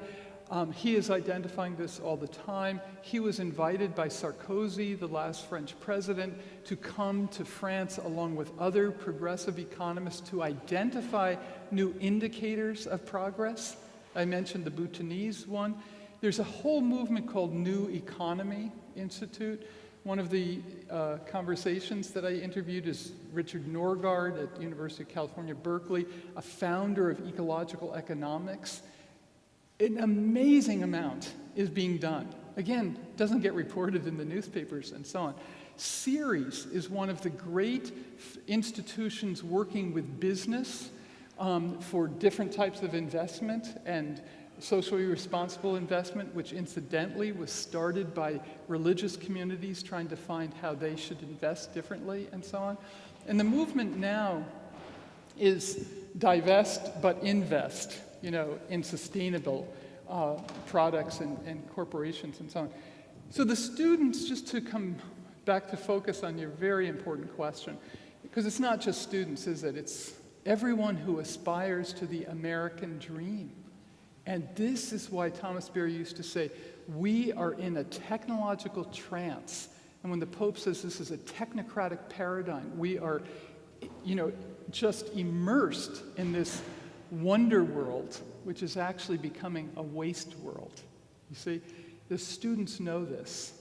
he is identifying this all the time. He was invited by Sarkozy, the last French president, to come to France along with other progressive economists to identify new indicators of progress. I mentioned the Bhutanese one. There's a whole movement called New Economy Institute. One of the conversations that I interviewed is Richard Norgaard at the University of California, Berkeley, a founder of ecological economics. An amazing amount is being done. Again, doesn't get reported in the newspapers and so on. Ceres is one of the great institutions working with business for different types of investment and socially responsible investment, which incidentally was started by religious communities trying to find how they should invest differently and so on. And the movement now is divest but invest, in sustainable products and corporations and so on. So the students, just to come back to focus on your very important question, because it's not just students, is it? It's everyone who aspires to the American dream. And this is why Thomas Berry used to say, we are in a technological trance. And when the Pope says this is a technocratic paradigm, we are, just immersed in this wonder world, which is actually becoming a waste world. You see, the students know this.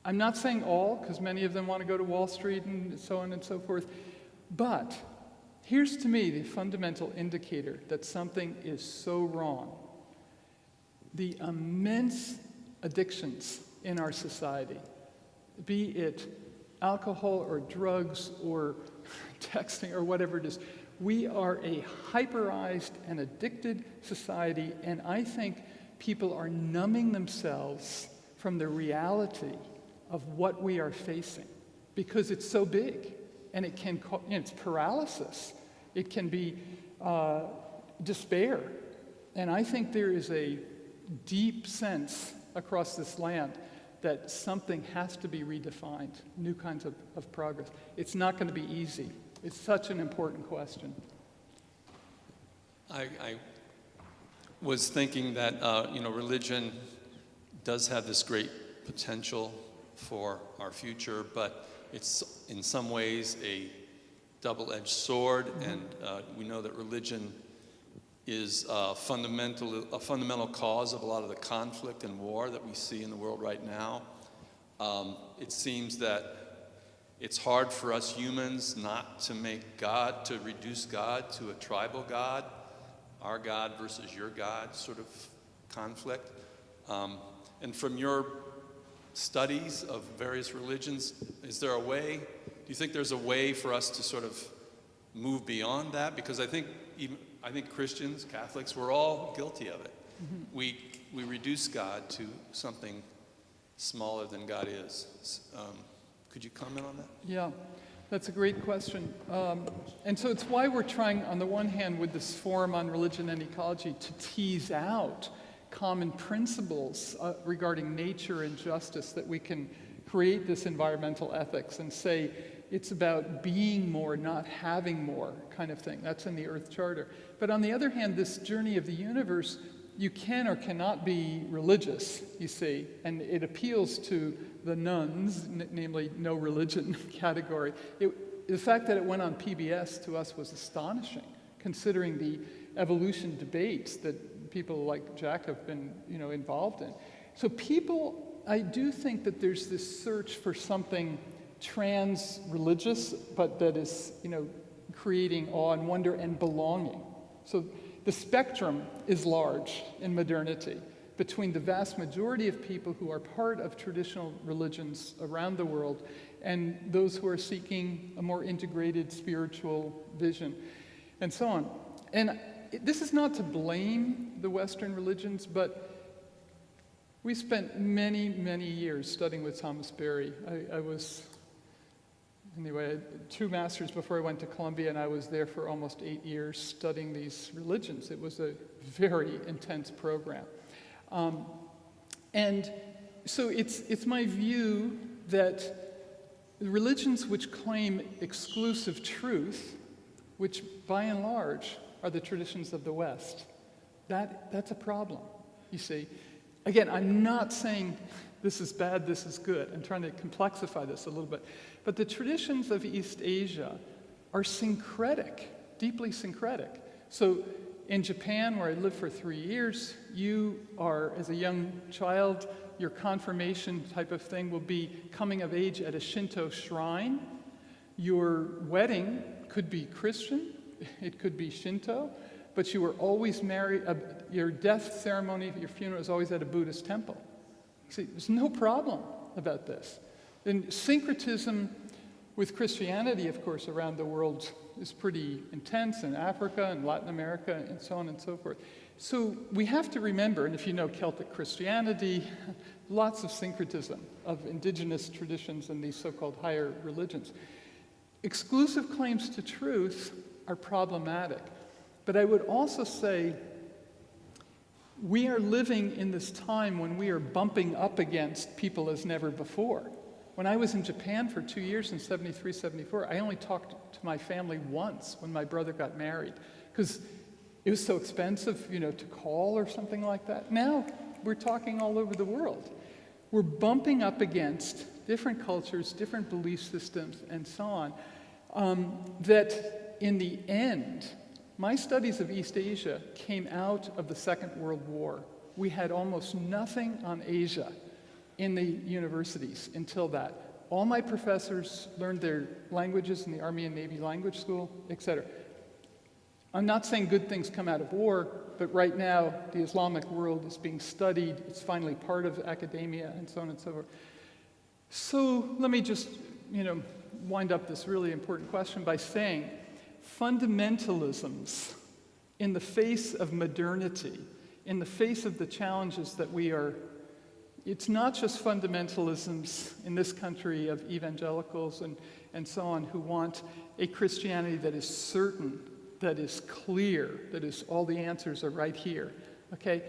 I'm not saying all, because many of them want to go to Wall Street and so on and so forth, but here's to me the fundamental indicator that something is so wrong. The immense addictions in our society, be it alcohol or drugs or texting or whatever it is, we are a hyperized and addicted society, and I think people are numbing themselves from the reality of what we are facing because it's so big. And it can, it's paralysis. It can be despair. And I think there is a deep sense across this land that something has to be redefined, new kinds of progress. It's not going to be easy. It's such an important question. I was thinking that, religion does have this great potential for our future, but it's in some ways a double-edged sword, and we know that religion is a fundamental cause of a lot of the conflict and war that we see in the world right now. It seems that it's hard for us humans not to to reduce God to a tribal God, our God versus your God sort of conflict. And from your studies of various religions, is there a way, do you think there's a way for us to sort of move beyond that? Because I think Christians, Catholics, we're all guilty of it. Mm-hmm. We reduce God to something smaller than God is. Could you comment on that? Yeah, that's a great question. And so it's why we're trying, on the one hand, with this forum on religion and ecology, to tease out common principles regarding nature and justice, that we can create this environmental ethics and say it's about being more, not having more kind of thing. That's in the Earth Charter. But on the other hand, this journey of the universe you can or cannot be religious, you see, and it appeals to the nuns, namely no religion category. The fact that it went on PBS to us was astonishing, considering the evolution debates that people like Jack have been, involved in. So I do think that there's this search for something trans-religious, but that is, creating awe and wonder and belonging. So the spectrum is large in modernity between the vast majority of people who are part of traditional religions around the world and those who are seeking a more integrated spiritual vision, and so on. And this is not to blame the Western religions, but we spent many, many years studying with Thomas Berry. I had 2 masters before I went to Columbia, and I was there for almost 8 years studying these religions. It was a very intense program. And so it's my view that the religions which claim exclusive truth, which by and large are the traditions of the West, that's a problem, you see. Again, I'm not saying this is bad, this is good. I'm trying to complexify this a little bit. But the traditions of East Asia are syncretic, deeply syncretic. So in Japan, where I lived for 3 years, you are, as a young child, your confirmation type of thing will be coming of age at a Shinto shrine. Your wedding could be Christian, it could be Shinto, but you were always married, your death ceremony, your funeral is always at a Buddhist temple. See, there's no problem about this. And syncretism with Christianity, of course, around the world is pretty intense in Africa and Latin America and so on and so forth. So we have to remember, and if you know Celtic Christianity, lots of syncretism of indigenous traditions and these so-called higher religions. Exclusive claims to truth are problematic. But I would also say we are living in this time when we are bumping up against people as never before. When I was in Japan for 2 years in 73, 74, I only talked to my family once when my brother got married, because it was so expensive, to call or something like that. Now we're talking all over the world. We're bumping up against different cultures, different belief systems, and so on, that in the end, my studies of East Asia came out of the Second World War. We had almost nothing on Asia in the universities until that. All my professors learned their languages in the Army and Navy Language School, etc. I'm not saying good things come out of war, but right now the Islamic world is being studied. It's finally part of academia and so on and so forth. So let me just, wind up this really important question by saying fundamentalisms in the face of modernity, in the face of the challenges that it's not just fundamentalisms in this country of evangelicals and so on who want a Christianity that is certain, that is clear, that is all the answers are right here, okay?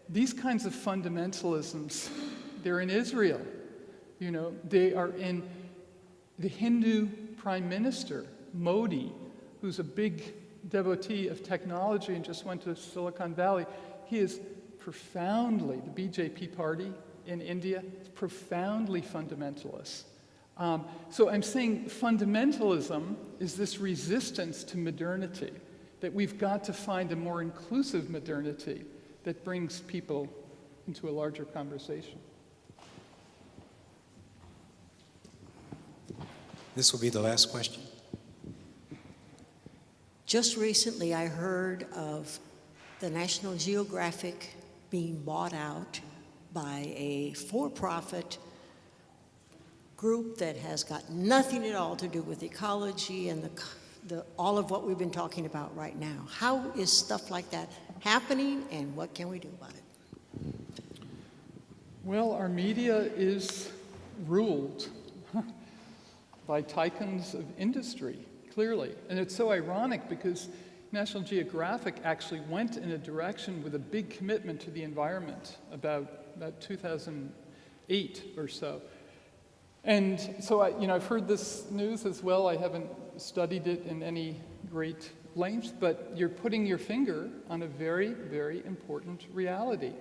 These kinds of fundamentalisms, they're in Israel, they are in the Hindu Prime Minister, Modi, who's a big devotee of technology and just went to Silicon Valley. He is profoundly, the BJP party in India, is profoundly fundamentalist. So I'm saying fundamentalism is this resistance to modernity, that we've got to find a more inclusive modernity that brings people into a larger conversation. This will be the last question. Just recently, I heard of the National Geographic being bought out by a for-profit group that has got nothing at all to do with ecology and all of what we've been talking about right now. How is stuff like that happening, and what can we do about it? Well, our media is ruled by tycoons of industry, clearly. And it's so ironic because National Geographic actually went in a direction with a big commitment to the environment about 2008 or so. And so I've heard this news as well. I haven't studied it in any great length, but you're putting your finger on a very, very important reality.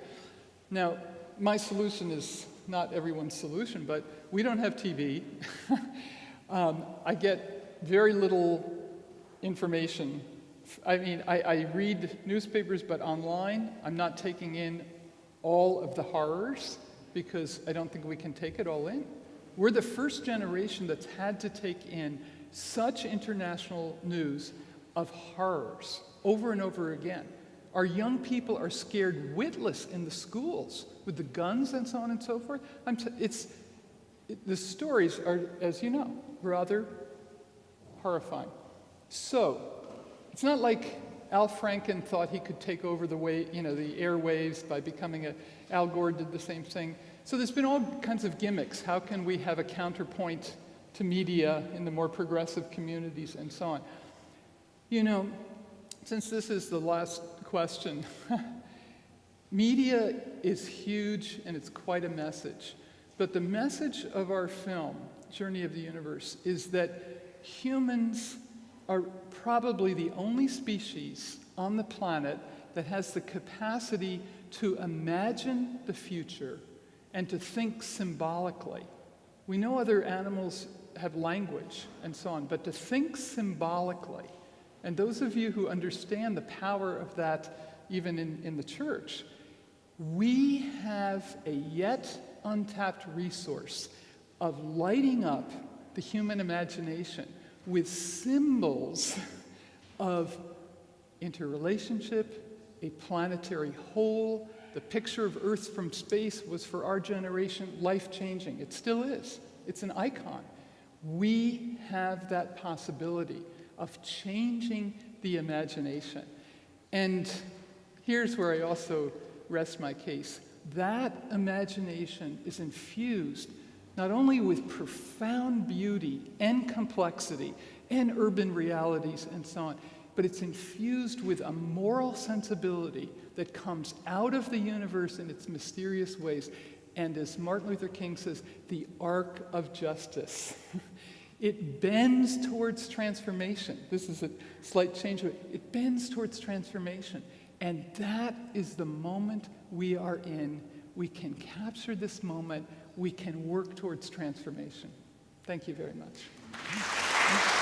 Now, my solution is not everyone's solution, but we don't have TV. I get very little information. I mean, I read newspapers, but online, I'm not taking in all of the horrors because I don't think we can take it all in. We're the first generation that's had to take in such international news of horrors over and over again. Our young people are scared witless in the schools with the guns and so on and so forth. The stories are, as you know, rather horrifying. So, it's not like Al Franken thought he could take over the airwaves by becoming Al Gore did the same thing. So there's been all kinds of gimmicks. How can we have a counterpoint to media in the more progressive communities and so on? You know, since this is the last question, media is huge and it's quite a message. But the message of our film, Journey of the Universe, is that humans are probably the only species on the planet that has the capacity to imagine the future and to think symbolically. We know other animals have language and so on, but to think symbolically, and those of you who understand the power of that even in the church, we have a yet untapped resource of lighting up the human imagination with symbols of interrelationship, a planetary whole. The picture of Earth from space was, for our generation, life-changing. It still is. It's an icon. We have that possibility of changing the imagination. And here's where I also rest my case. That imagination is infused not only with profound beauty and complexity and urban realities and so on, but it's infused with a moral sensibility that comes out of the universe in its mysterious ways. And as Martin Luther King says, the arc of justice. It bends towards transformation. This is a slight change. It bends towards transformation. And that is the moment we are in. We can capture this moment. We can work towards transformation. Thank you very much.